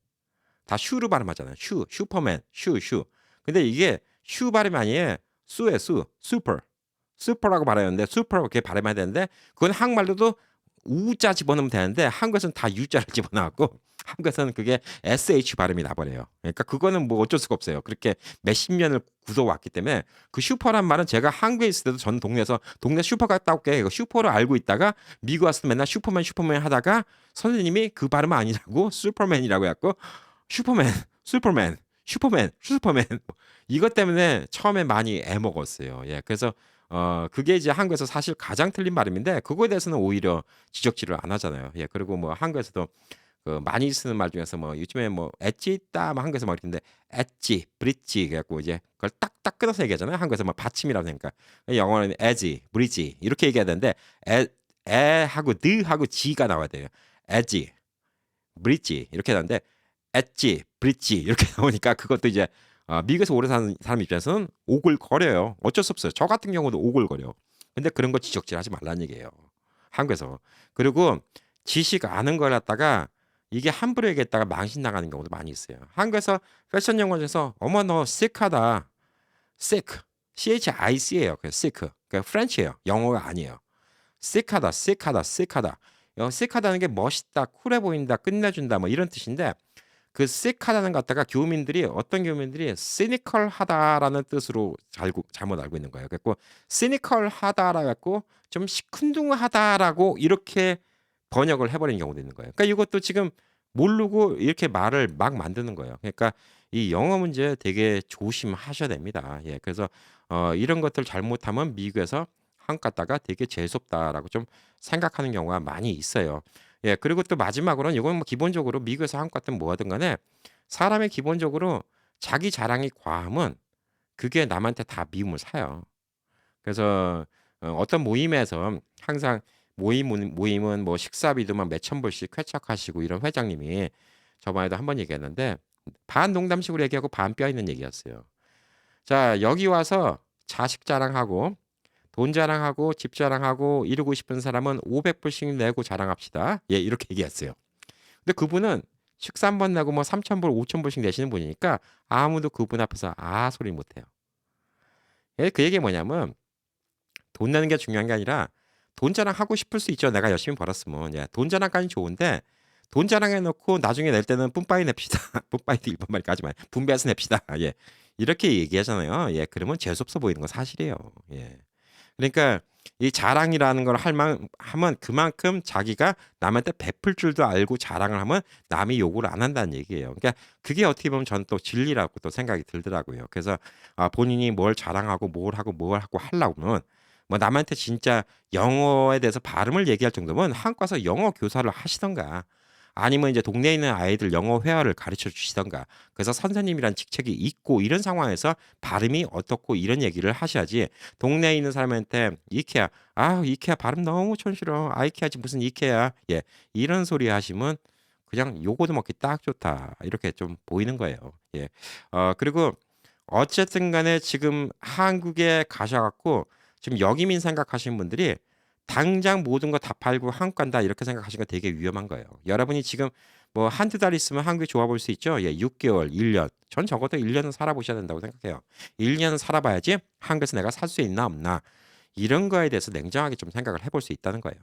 S1: 다 슈로 발음하잖아요. 슈퍼맨, 슈. 근데 이게 슈 발음이 아니에요. 수예요, 수. 슈퍼. 슈퍼라고 발음하는데 슈퍼라고 이렇게 발음해야 되는데 그건 한국말로도 우자 집어넣으면 되는데 한국에서는 다 유자를 집어넣고 한국에서는 그게 sh 발음이 나버려요. 그러니까 그거는 뭐 어쩔 수가 없어요. 그렇게 몇십 년을 굳어왔기 때문에 그 슈퍼란 말은 제가 한국에 있을 때도 전 동네에서 동네 슈퍼 갔다 올게 슈퍼를 알고 있다가 미국 왔을 때 맨날 슈퍼맨 하다가 선생님이 그 발음은 아니라고 슈퍼맨이라고 해갖고 슈퍼맨 이것 때문에 처음에 많이 애먹었어요. 예, 그래서 그게 이제 한국에서 사실 가장 틀린 발음인데 그거에 대해서는 오히려 지적질을 안 하잖아요. 예, 그리고 뭐 한국에서도 그 많이 쓰는 말 중에서 뭐 요즘에 뭐 엣지 있다 뭐 한국에서 막 이러는데 엣지, 브릿지 그래갖고 이제 그걸 딱딱 끊어서 얘기하잖아요. 한국에서 뭐 받침이라고 하니까 영어는 에지, 브릿지 이렇게 얘기해야 되는데 하고 드 하고 지가 나와야 돼요. 에지, 브릿지 이렇게 나오는데 엣지, 브릿지 이렇게 나오니까 그것도 이제 미국에서 오래 사는 사람 입장에서는 오글거려요. 어쩔 수 없어요. 저 같은 경우도 오글거려. 근데 그런 거 지적질하지 말라는 얘기예요. 한국에서. 그리고 지식 아는 걸 갖다가 이게 함부로 얘기했다가 망신 나가는 경우도 많이 있어요. 한국에서 패션 영어에서 어머 너 sick하다. sick. CHIC예요. 그 sick. 그 프렌치예요. 영어가 아니에요. sick하다. sick하다는 게 멋있다, 쿨해 보인다, 끝내준다 뭐 이런 뜻인데 그 sick하다는 것 갖다가 어떤 교민들이 cynical하다라는 뜻으로 잘못 알고 있는 거예요. 그래서 cynical하다라 갖고 좀 시큰둥하다라고 이렇게 번역을 해버리는 경우도 있는 거예요. 그러니까 이것도 지금 모르고 이렇게 말을 막 만드는 거예요. 그러니까 이 영어 문제 되게 조심하셔야 됩니다. 예, 그래서 이런 것들 잘못하면 미국에서 한국 갔다가 되게 재수없다라고 좀 생각하는 경우가 많이 있어요. 예, 그리고 또 마지막으로는 이건 뭐 기본적으로 미국에서 한국 같은 뭐 하든 간에 사람이 기본적으로 자기 자랑이 과하면 그게 남한테 다 미움을 사요. 그래서 어떤 모임에서 항상 모임은 뭐 식사비도 막 몇천 불씩 회척하시고 이런 회장님이 저번에도 한 번 얘기했는데 반 농담식으로 얘기하고 반 뼈 있는 얘기였어요. 자, 여기 와서 자식 자랑하고 돈 자랑하고 집 자랑하고 이루고 싶은 사람은 500불씩 내고 자랑합시다. 예, 이렇게 얘기했어요. 근데 그분은 식사 한 번 내고 뭐 3,000불, 5,000불씩 내시는 분이니까 아무도 그분 앞에서 소리 못 해요. 예, 그 얘기 뭐냐면 돈 내는 게 중요한 게 아니라 돈 자랑하고 싶을 수 있죠. 내가 열심히 벌었으면. 예, 돈 자랑까지 좋은데 돈 자랑해 놓고 나중에 낼 때는 뿜빠이 냅시다. 뿜빠이도 일본 말까지 만 분배해서 냅시다. 예. 이렇게 얘기하잖아요. 예. 그러면 재수 없어 보이는 건 사실이에요. 예. 그러니까 이 자랑이라는 걸 하면 그만큼 자기가 남한테 베풀 줄도 알고 자랑을 하면 남이 욕을 안 한다는 얘기예요. 그러니까 그게 어떻게 보면 저는 또 진리라고 또 생각이 들더라고요. 그래서 본인이 뭘 자랑하고 뭘 하고 하려면 뭐 남한테 진짜 영어에 대해서 발음을 얘기할 정도면 한국 가서 영어 교사를 하시던가 아니면 이제 동네에 있는 아이들 영어 회화를 가르쳐 주시던가 그래서 선생님이란 직책이 있고 이런 상황에서 발음이 어떻고 이런 얘기를 하셔야지 동네에 있는 사람한테 이케아 이케아 발음 너무 촌스러워 아이케아지 무슨 이케아 예 이런 소리 하시면 그냥 요거도 먹기 딱 좋다 이렇게 좀 보이는 거예요. 예. 그리고 어쨌든 간에 지금 한국에 가셔 갖고 지금 역이민 생각하시는 분들이 당장 모든 거 다 팔고 한국 간다 이렇게 생각하시는 거 되게 위험한 거예요. 여러분이 지금 뭐 한두 달 있으면 한국에 좋아 볼 수 있죠. 예, 6개월, 1년. 전 적어도 1년은 살아보셔야 된다고 생각해요. 1년은 살아봐야지 한국에서 내가 살 수 있나 없나 이런 거에 대해서 냉정하게 좀 생각을 해볼 수 있다는 거예요.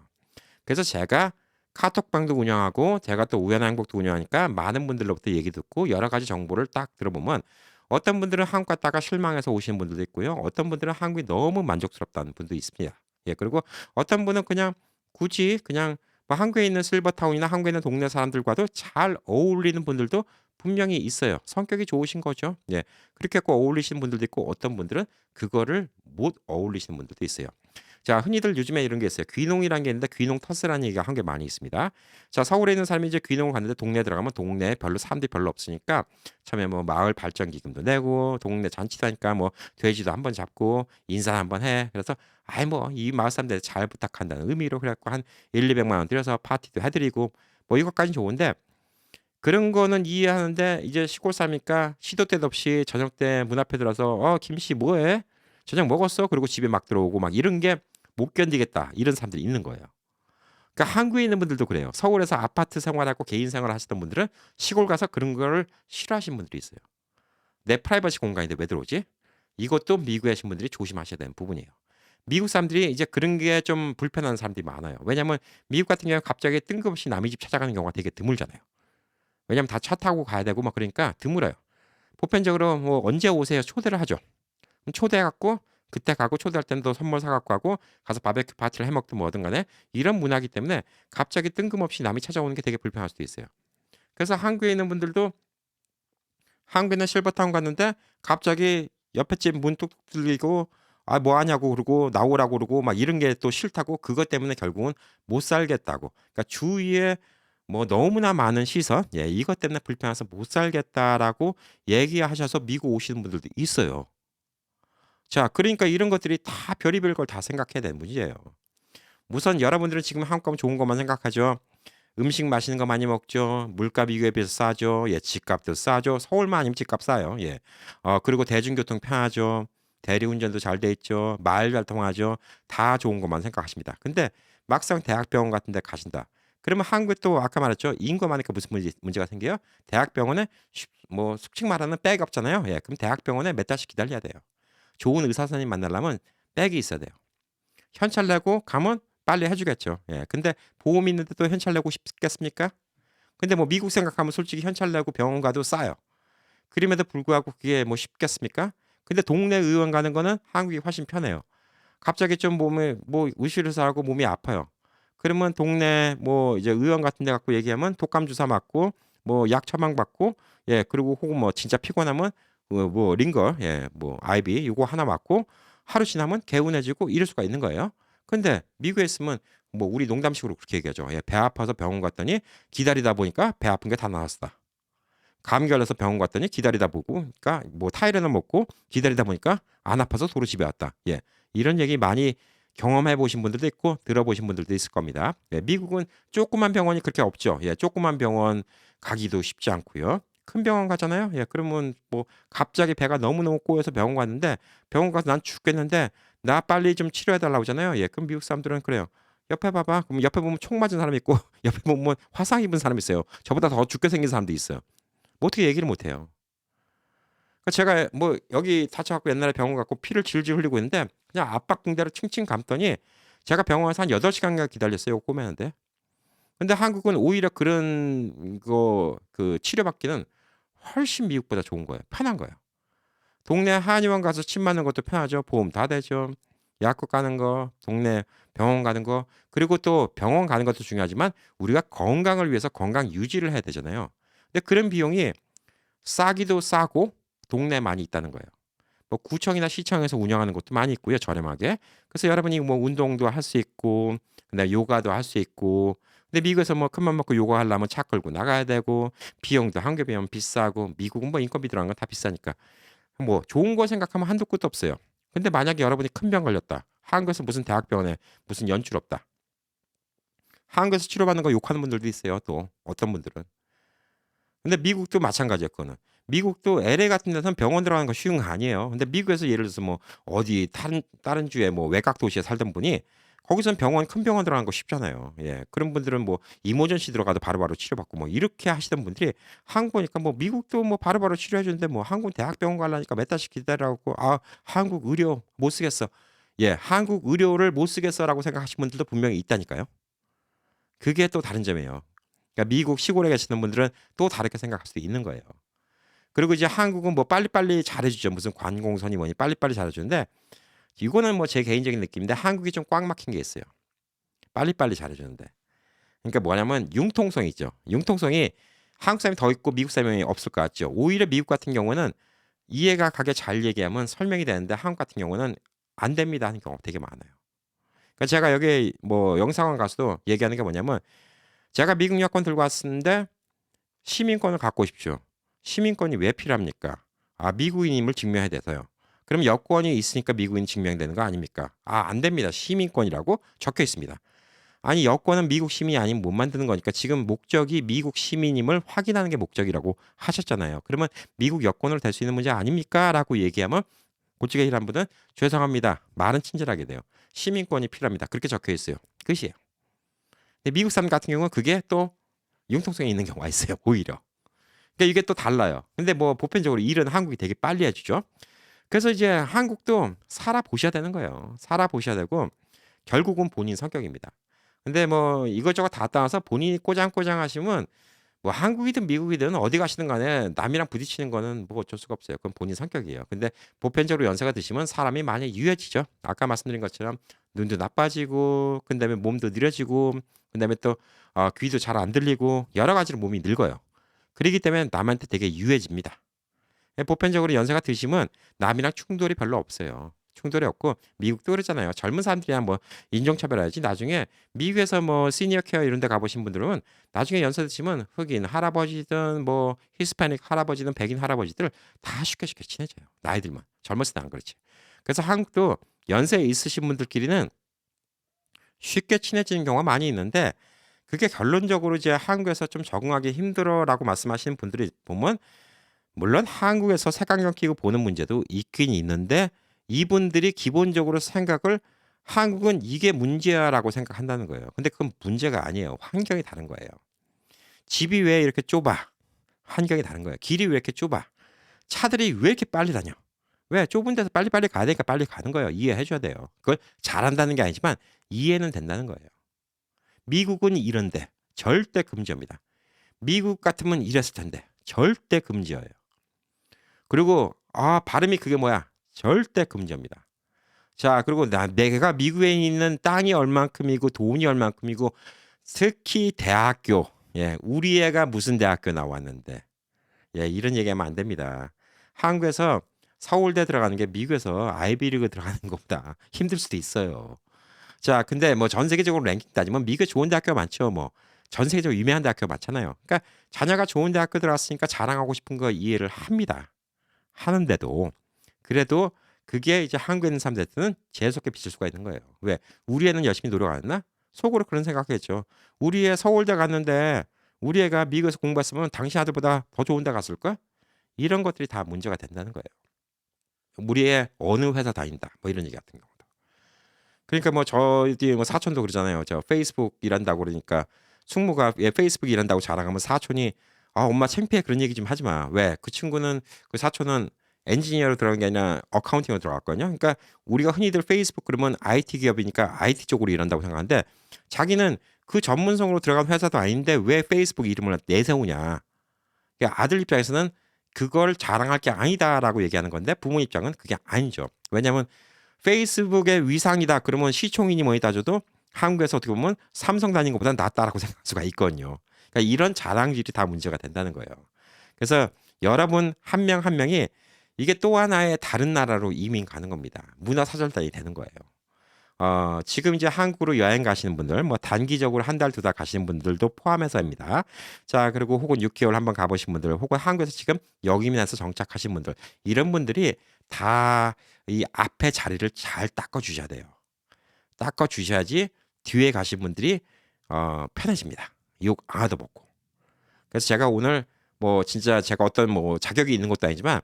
S1: 그래서 제가 카톡방도 운영하고 제가 또 우연한 행복도 운영하니까 많은 분들로부터 얘기 듣고 여러 가지 정보를 딱 들어보면 어떤 분들은 한국 갔다가 실망해서 오시는 분들도 있고요. 어떤 분들은 한국이 너무 만족스럽다는 분도 있습니다. 예, 그리고 어떤 분은 그냥 굳이 그냥 뭐 한국에 있는 실버타운이나 한국에 있는 동네 사람들과도 잘 어울리는 분들도 분명히 있어요. 성격이 좋으신 거죠. 예. 그렇게 꼭 어울리시는 분들도 있고 어떤 분들은 그거를 못 어울리시는 분들도 있어요. 자, 흔히들 요즘에 이런 게 있어요. 귀농이라는 게 있는데 귀농 터스라는 얘기가 한 게 많이 있습니다. 자, 서울에 있는 사람이 이제 귀농을 갔는데 동네에 들어가면 동네에 별로 사람들이 별로 없으니까 처음에 뭐 마을 발전 기금도 내고 동네 잔치도 하니까 뭐 돼지도 한번 잡고 인사 한번 해. 그래서 아이 뭐 이 마을 사람들 잘 부탁한다는 의미로 그래갖고 한 1, 200만 원 들여서 파티도 해드리고 뭐 이것까지 좋은데 그런 거는 이해하는데 이제 시골 사니까 시도 때도 없이 저녁 때 문 앞에 들어서 김씨 뭐해? 저녁 먹었어? 그리고 집에 막 들어오고 막 이런 게 못 견디겠다. 이런 사람들이 있는 거예요. 그러니까 한국에 있는 분들도 그래요. 서울에서 아파트 생활하고 개인 생활을 하시던 분들은 시골 가서 그런 거를 싫어하시는 분들이 있어요. 내 프라이버시 공간인데 왜 들어오지? 이것도 미국에 계신 분들이 조심하셔야 되는 부분이에요. 미국 사람들이 이제 그런 게 좀 불편한 사람들이 많아요. 왜냐하면 미국 같은 경우는 갑자기 뜬금없이 남의 집 찾아가는 경우가 되게 드물잖아요. 왜냐하면 다 차 타고 가야 되고 막 그러니까 드물어요. 보편적으로 뭐 언제 오세요? 초대를 하죠. 그럼 초대해 갖고 그때 가고 초대할 때는 또 선물 사 갖고 가고 가서 바베큐 파티를 해 먹든 뭐든 간에 이런 문화이기 때문에 갑자기 뜬금없이 남이 찾아오는 게 되게 불편할 수도 있어요. 그래서 한국에 있는 분들도 한국에 있는 실버타운 갔는데 갑자기 옆에 집 문 뚝뚝 뚫리고 뭐 하냐고 그러고 나오라고 그러고 막 이런 게 또 싫다고 그것 때문에 결국은 못 살겠다고. 그러니까 주위에 뭐 너무나 많은 시선, 예, 이것 때문에 불편해서 못 살겠다라고 얘기하셔서 미국 오시는 분들도 있어요. 자, 그러니까 이런 것들이 다 별의별 걸 다 생각해야 되는 문제예요. 우선 여러분들은 지금 한국 가면 좋은 것만 생각하죠. 음식 맛있는 거 많이 먹죠. 물가 비교에 비해서 싸죠. 예, 집값도 싸죠. 서울만 아니면 집값 싸요. 예. 그리고 대중교통 편하죠. 대리운전도 잘 돼 있죠. 말 잘 통하죠. 다 좋은 것만 생각하십니다. 근데 막상 대학병원 같은 데 가신다. 그러면 한국에 또 아까 말했죠. 인구 많으니까 무슨 문제가 생겨요? 대학병원에 뭐 솔직히 말하는 백이 없잖아요. 예, 그럼 대학병원에 몇 달씩 기다려야 돼요. 좋은 의사 선생님 만나려면 백이 있어야 돼요. 현찰 내고 가면 빨리 해 주겠죠. 예. 근데 보험 있는데 또 현찰 내고 싶겠습니까? 근데 뭐 미국 생각하면 솔직히 현찰 내고 병원 가도 싸요. 그럼에도 불구하고 그게 뭐 쉽겠습니까? 근데 동네 의원 가는 거는 한국이 훨씬 편해요. 갑자기 좀 몸에 뭐 의식을 하고 몸이 아파요. 그러면 동네 뭐 이제 의원 같은 데 갖고 얘기하면 독감 주사 맞고 뭐 약 처방 받고 예 그리고 혹은 뭐 진짜 피곤하면 뭐 링거 뭐 아이비 요거 하나 맞고 하루 지나면 개운해지고 이럴 수가 있는 거예요. 근데 미국에 있으면 뭐 우리 농담식으로 그렇게 얘기하죠. 예, 배 아파서 병원 갔더니 기다리다 보니까 배 아픈 게 다 나았다. 감기 걸려서 병원 갔더니 기다리다 보고 그러니까 뭐 타이레놀 먹고 기다리다 보니까 안 아파서 도로 집에 왔다. 예. 이런 얘기 많이 경험해 보신 분들도 있고 들어보신 분들도 있을 겁니다. 예, 미국은 조그만 병원이 그렇게 없죠. 예, 조그만 병원 가기도 쉽지 않고요. 큰 병원 가잖아요. 예, 그러면 뭐 갑자기 배가 너무너무 꼬여서 병원 갔는데 병원 가서 난 죽겠는데 나 빨리 좀 치료해 달라고 하잖아요. 예, 그럼 미국 사람들은 그래요. 옆에 봐봐. 그럼 옆에 보면 총 맞은 사람 있고 옆에 보면 화상 입은 사람 있어요. 저보다 더 죽게 생긴 사람도 있어요. 뭐 어떻게 얘기를 못 해요. 그러니까 제가 뭐 여기 다쳐 갖고 옛날에 병원 갔고 피를 질질 흘리고 있는데 그냥 압박 붕대로 칭칭 감더니 제가 병원에서 한 8시간인가 기다렸어요. 이거 꼬매는데. 근데 한국은 오히려 그런 그 치료받기는 훨씬 미국보다 좋은 거예요. 편한 거예요. 동네 한의원 가서 침 맞는 것도 편하죠. 보험 다 되죠. 약국 가는 거, 동네 병원 가는 거, 그리고 또 병원 가는 것도 중요하지만 우리가 건강을 위해서 건강 유지를 해야 되잖아요. 근데 그런 비용이 싸기도 싸고 동네에 많이 있다는 거예요. 뭐 구청이나 시청에서 운영하는 것도 많이 있고요, 저렴하게. 그래서 여러분이 뭐 운동도 할 수 있고, 그다음에 요가도 할 수 있고. 근데 미국에서 뭐 큰맘 먹고 요가 하려면 차 끌고 나가야 되고, 비용도 한국에 비하면 비싸고, 미국은 뭐 인건비 들어간 건 다 비싸니까. 뭐 좋은 거 생각하면 한도 끝도 없어요. 근데 만약에 여러분이 큰 병 걸렸다. 한국에서 무슨 대학병원에 무슨 연줄 없다. 한국에서 치료받는 거 욕하는 분들도 있어요. 또 어떤 분들은. 근데 미국도 마찬가지예요. 그거는. 미국도 LA 같은 데서는 병원 들어가는 거 쉬운 거 아니에요. 근데 미국에서 예를 들어서 뭐 어디 다른 주에 뭐 외곽 도시에 살던 분이 거기선 병원 큰 병원 들어가는 거 쉽잖아요. 예. 그런 분들은 뭐 이모전시 들어가도 바로바로 치료받고 뭐 이렇게 하시던 분들이 한국 오니까 뭐 미국도 뭐 바로바로 치료해 주는데 뭐 한국 대학병원 가려니까 몇 달씩 기다려고 아, 한국 의료 못 쓰겠어. 예, 한국 의료를 못 쓰겠어라고 생각하시는 분들도 분명히 있다니까요. 그게 또 다른 점이에요. 그러니까 미국 시골에 계시는 분들은 또 다르게 생각할 수도 있는 거예요. 그리고 이제 한국은 뭐 빨리빨리 잘해주죠. 무슨 관공서니 뭐니 빨리빨리 잘해주는데 이거는 뭐 제 개인적인 느낌인데 한국이 좀 꽉 막힌 게 있어요. 빨리빨리 잘해주는데. 그러니까 뭐냐면 융통성이 있죠. 융통성이 한국 사람이 더 있고 미국 사람이 없을 것 같죠. 오히려 미국 같은 경우는 이해가 가게 잘 얘기하면 설명이 되는데 한국 같은 경우는 안 됩니다 하는 경우가 되게 많아요. 그러니까 제가 여기 뭐 영상관 가서도 얘기하는 게 뭐냐면 제가 미국 여권 들고 왔는데 시민권을 갖고 오십시오. 시민권이 왜 필요합니까? 아, 미국인임을 증명해야 돼서요. 그럼 여권이 있으니까 미국인 증명되는 거 아닙니까? 아, 안 됩니다. 시민권이라고 적혀 있습니다. 아니, 여권은 미국 시민이 아니면 못 만드는 거니까 지금 목적이 미국 시민임을 확인하는 게 목적이라고 하셨잖아요. 그러면 미국 여권으로 될 수 있는 문제 아닙니까? 라고 얘기하면 고치게 일한 분은 죄송합니다. 말은 친절하게 돼요. 시민권이 필요합니다. 그렇게 적혀 있어요. 끝이에요. 근데 미국 사람 같은 경우는 그게 또 융통성이 있는 경우가 있어요. 오히려. 그러니까 이게 또 달라요. 근데 뭐 보편적으로 일은 한국이 되게 빨리 해주죠. 그래서 이제 한국도 살아보셔야 되는 거예요. 살아보셔야 되고 결국은 본인 성격입니다. 근데 뭐 이것저것 다 따라서 본인이 꼬장꼬장 하시면 뭐 한국이든 미국이든 어디 가시든 간에 남이랑 부딪히는 거는 뭐 어쩔 수가 없어요. 그건 본인 성격이에요. 근데 보편적으로 연세가 드시면 사람이 많이 유해지죠. 아까 말씀드린 것처럼 눈도 나빠지고 그다음에 몸도 느려지고 그다음에 또 귀도 잘 안 들리고 여러 가지로 몸이 늙어요. 그렇기 때문에 남한테 되게 유해집니다. 보편적으로 연세가 드시면 남이랑 충돌이 별로 없어요. 충돌이 없고 미국도 그러잖아요. 젊은 사람들이야 뭐 인종차별하지. 나중에 미국에서 뭐 시니어 케어 이런 데 가보신 분들은 나중에 연세 드시면 흑인 할아버지든 뭐 히스패닉 할아버지든 백인 할아버지들 다 쉽게 쉽게 친해져요. 나이 들면. 젊었을 때 안 그렇지. 그래서 한국도 연세 있으신 분들끼리는 쉽게 친해지는 경우가 많이 있는데 그게 결론적으로 이제 한국에서 좀 적응하기 힘들어라고 말씀하시는 분들이 보면 물론 한국에서 색안경 끼고 보는 문제도 있긴 있는데 이분들이 기본적으로 생각을 한국은 이게 문제야라고 생각한다는 거예요. 근데 그건 문제가 아니에요. 환경이 다른 거예요. 집이 왜 이렇게 좁아? 환경이 다른 거예요. 길이 왜 이렇게 좁아? 차들이 왜 이렇게 빨리 다녀? 왜 좁은 데서 빨리빨리 가야 되니까 빨리 가는 거예요. 이해해 줘야 돼요. 그걸 잘한다는 게 아니지만 이해는 된다는 거예요. 미국은 이런데 절대 금지입니다. 미국 같으면 이랬을 텐데 절대 금지예요. 그리고 발음이 그게 뭐야? 절대 금지입니다. 자, 그리고 내가 미국에 있는 땅이 얼만큼이고 돈이 얼만큼이고 특히 대학교. 예, 우리 애가 무슨 대학교 나왔는데. 예, 이런 얘기하면 안 됩니다. 한국에서 서울대 들어가는 게 미국에서 아이비리그 들어가는 것보다 힘들 수도 있어요. 자, 근데 뭐 전 세계적으로 랭킹 따지면 미국에 좋은 대학교 많죠. 뭐 전 세계적으로 유명한 대학교 많잖아요. 그러니까 자녀가 좋은 대학교 들어갔으니까 자랑하고 싶은 거 이해를 합니다. 하는데도 그래도 그게 이제 한국에 있는 사람들한테는 재수없게 비칠 수가 있는 거예요. 왜? 우리 애는 열심히 노력 안 했나? 속으로 그런 생각했죠. 우리 애 서울대 갔는데 우리 애가 미국에서 공부했으면 당신 아들보다 더 좋은 데 갔을까? 이런 것들이 다 문제가 된다는 거예요. 우리 애 어느 회사 다닌다. 뭐 이런 얘기 같은 경우도. 그러니까 뭐 저희 뭐 사촌도 그러잖아요. 저 페이스북 일한다고 그러니까 숙모가 얘 페이스북 일한다고 자랑하면 사촌이 엄마 창피해 그런 얘기 좀 하지 마. 왜? 그 친구는 그 사촌은 엔지니어로 들어간 게 아니라 어카운팅으로 들어갔거든요. 그러니까 우리가 흔히들 페이스북 그러면 IT 기업이니까 IT 쪽으로 일한다고 생각하는데 자기는 그 전문성으로 들어간 회사도 아닌데 왜 페이스북 이름을 내세우냐. 그러니까 아들 입장에서는 그걸 자랑할 게 아니다라고 얘기하는 건데 부모 입장은 그게 아니죠. 왜냐하면 페이스북의 위상이다 그러면 시총이니 뭐니 따져도 한국에서 어떻게 보면 삼성 다닌 것보다 낫다라고 생각할 수가 있거든요. 그러니까 이런 자랑질이 다 문제가 된다는 거예요. 그래서 여러분 한 명 한 명이 이게 또 하나의 다른 나라로 이민 가는 겁니다. 문화사절단이 되는 거예요. 지금 이제 한국으로 여행 가시는 분들, 뭐 단기적으로 한 달, 두 달 가시는 분들도 포함해서입니다. 자, 그리고 혹은 6개월 한번 가보신 분들, 혹은 한국에서 지금 역이민해서 정착하신 분들, 이런 분들이 다 이 앞에 자리를 잘 닦아주셔야 돼요. 닦아주셔야지 뒤에 가신 분들이 편해집니다. 욕 하나도 먹고. 그래서 제가 오늘 뭐 진짜 제가 어떤 뭐 자격이 있는 것도 아니지만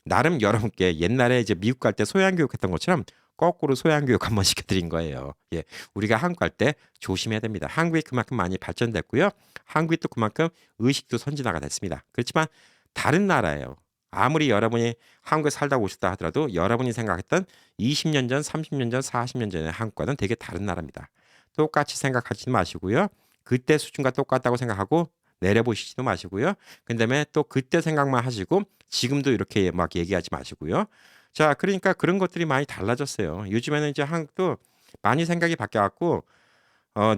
S1: 나름 여러분께 옛날에 이제 미국 갈 때 소양 교육했던 것처럼 거꾸로 소양 교육 한번 시켜드린 거예요. 예, 우리가 한국 갈 때 조심해야 됩니다. 한국이 그만큼 많이 발전됐고요. 한국이 또 그만큼 의식도 선진화가 됐습니다. 그렇지만 다른 나라예요. 아무리 여러분이 한국에 살다 오셨다 하더라도 여러분이 생각했던 20년 전, 30년 전, 40년 전의 한국과는 되게 다른 나라입니다. 똑같이 생각하지 마시고요. 그때 수준과 똑같다고 생각하고 내려보시지도 마시고요. 그다음에 또 그때 생각만 하시고 지금도 이렇게 막 얘기하지 마시고요. 자, 그러니까 그런 것들이 많이 달라졌어요. 요즘에는 이제 한국도 많이 생각이 바뀌어갖고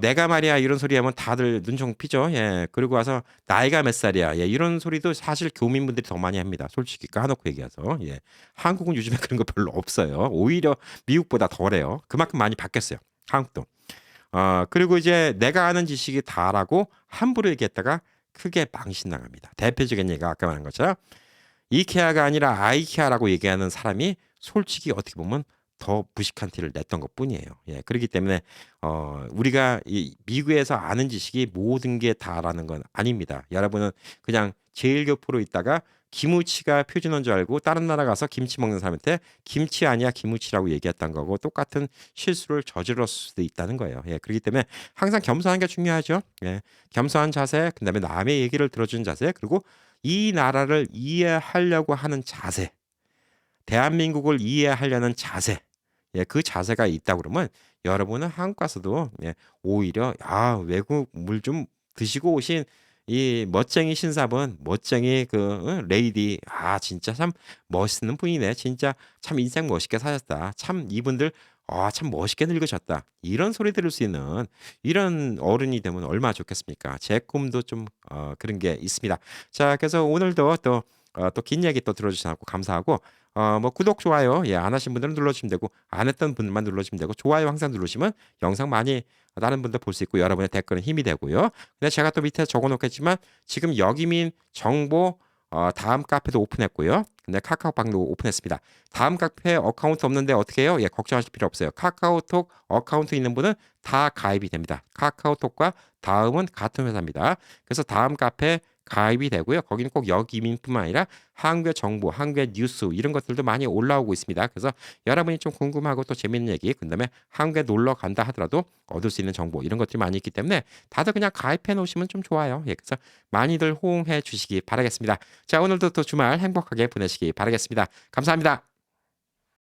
S1: 내가 말이야 이런 소리 하면 다들 눈총 피죠. 예. 그리고 와서 나이가 몇 살이야. 예. 이런 소리도 사실 교민분들이 더 많이 합니다. 솔직히 까놓고 얘기해서. 예. 한국은 요즘에 그런 거 별로 없어요. 오히려 미국보다 덜해요. 그만큼 많이 바뀌었어요. 한국도. 그리고 이제 내가 아는 지식이 다라고 함부로 얘기했다가 크게 망신당합니다. 대표적인 얘기가 아까 말한 것처럼 이케아가 아니라 아이케아라고 얘기하는 사람이 솔직히 어떻게 보면 더 무식한 티를 냈던 것뿐이에요. 예, 그렇기 때문에 우리가 이 미국에서 아는 지식이 모든 게 다라는 건 아닙니다. 여러분은 그냥 제일교포로 있다가 김우치가 표준어인 줄 알고 다른 나라 가서 김치 먹는 사람한테 김치 아니야 김우치라고 얘기했던 거고 똑같은 실수를 저질렀을 수도 있다는 거예요. 예, 그렇기 때문에 항상 겸손한 게 중요하죠. 예, 겸손한 자세, 그다음에 남의 얘기를 들어주는 자세, 그리고 이 나라를 이해하려고 하는 자세, 대한민국을 이해하려는 자세, 예, 그 자세가 있다 그러면 여러분은 한국 가서도 예, 오히려 외국 물 좀 드시고 오신 이 멋쟁이 신사분, 멋쟁이 그 레이디, 진짜 참 멋있는 분이네. 진짜 참 인생 멋있게 사셨다. 참 이분들 참 멋있게 늙으셨다. 이런 소리 들을 수 있는 이런 어른이 되면 얼마나 좋겠습니까? 제 꿈도 좀 그런 게 있습니다. 자, 그래서 오늘도 또 긴 얘기 또 들어주셔서 감사하고 뭐 구독, 좋아요 예, 안 하신 분들은 눌러주시면 되고 안 했던 분만 눌러주시면 되고 좋아요 항상 누르시면 영상 많이 다른 분들 볼 수 있고 여러분의 댓글은 힘이 되고요. 근데 제가 또 밑에 적어 놓겠지만 지금 여기민 정보 다음 카페도 오픈했고요. 근데 카카오방도 오픈했습니다. 다음 카페 어카운트 없는데 어떻게 해요? 예, 걱정하실 필요 없어요. 카카오톡 어카운트 있는 분은 다 가입이 됩니다. 카카오톡과 다음은 같은 회사입니다. 그래서 다음 카페 가입이 되고요. 거기는 꼭 여기민뿐만 아니라 한국의 정보, 한국의 뉴스 이런 것들도 많이 올라오고 있습니다. 그래서 여러분이 좀 궁금하고 또 재밌는 얘기, 그다음에 한국에 놀러 간다 하더라도 얻을 수 있는 정보 이런 것들이 많이 있기 때문에 다들 그냥 가입해 놓으시면 좀 좋아요. 예, 그래서 많이들 호응해 주시기 바라겠습니다. 자, 오늘도 또 주말 행복하게 보내시기 바라겠습니다. 감사합니다.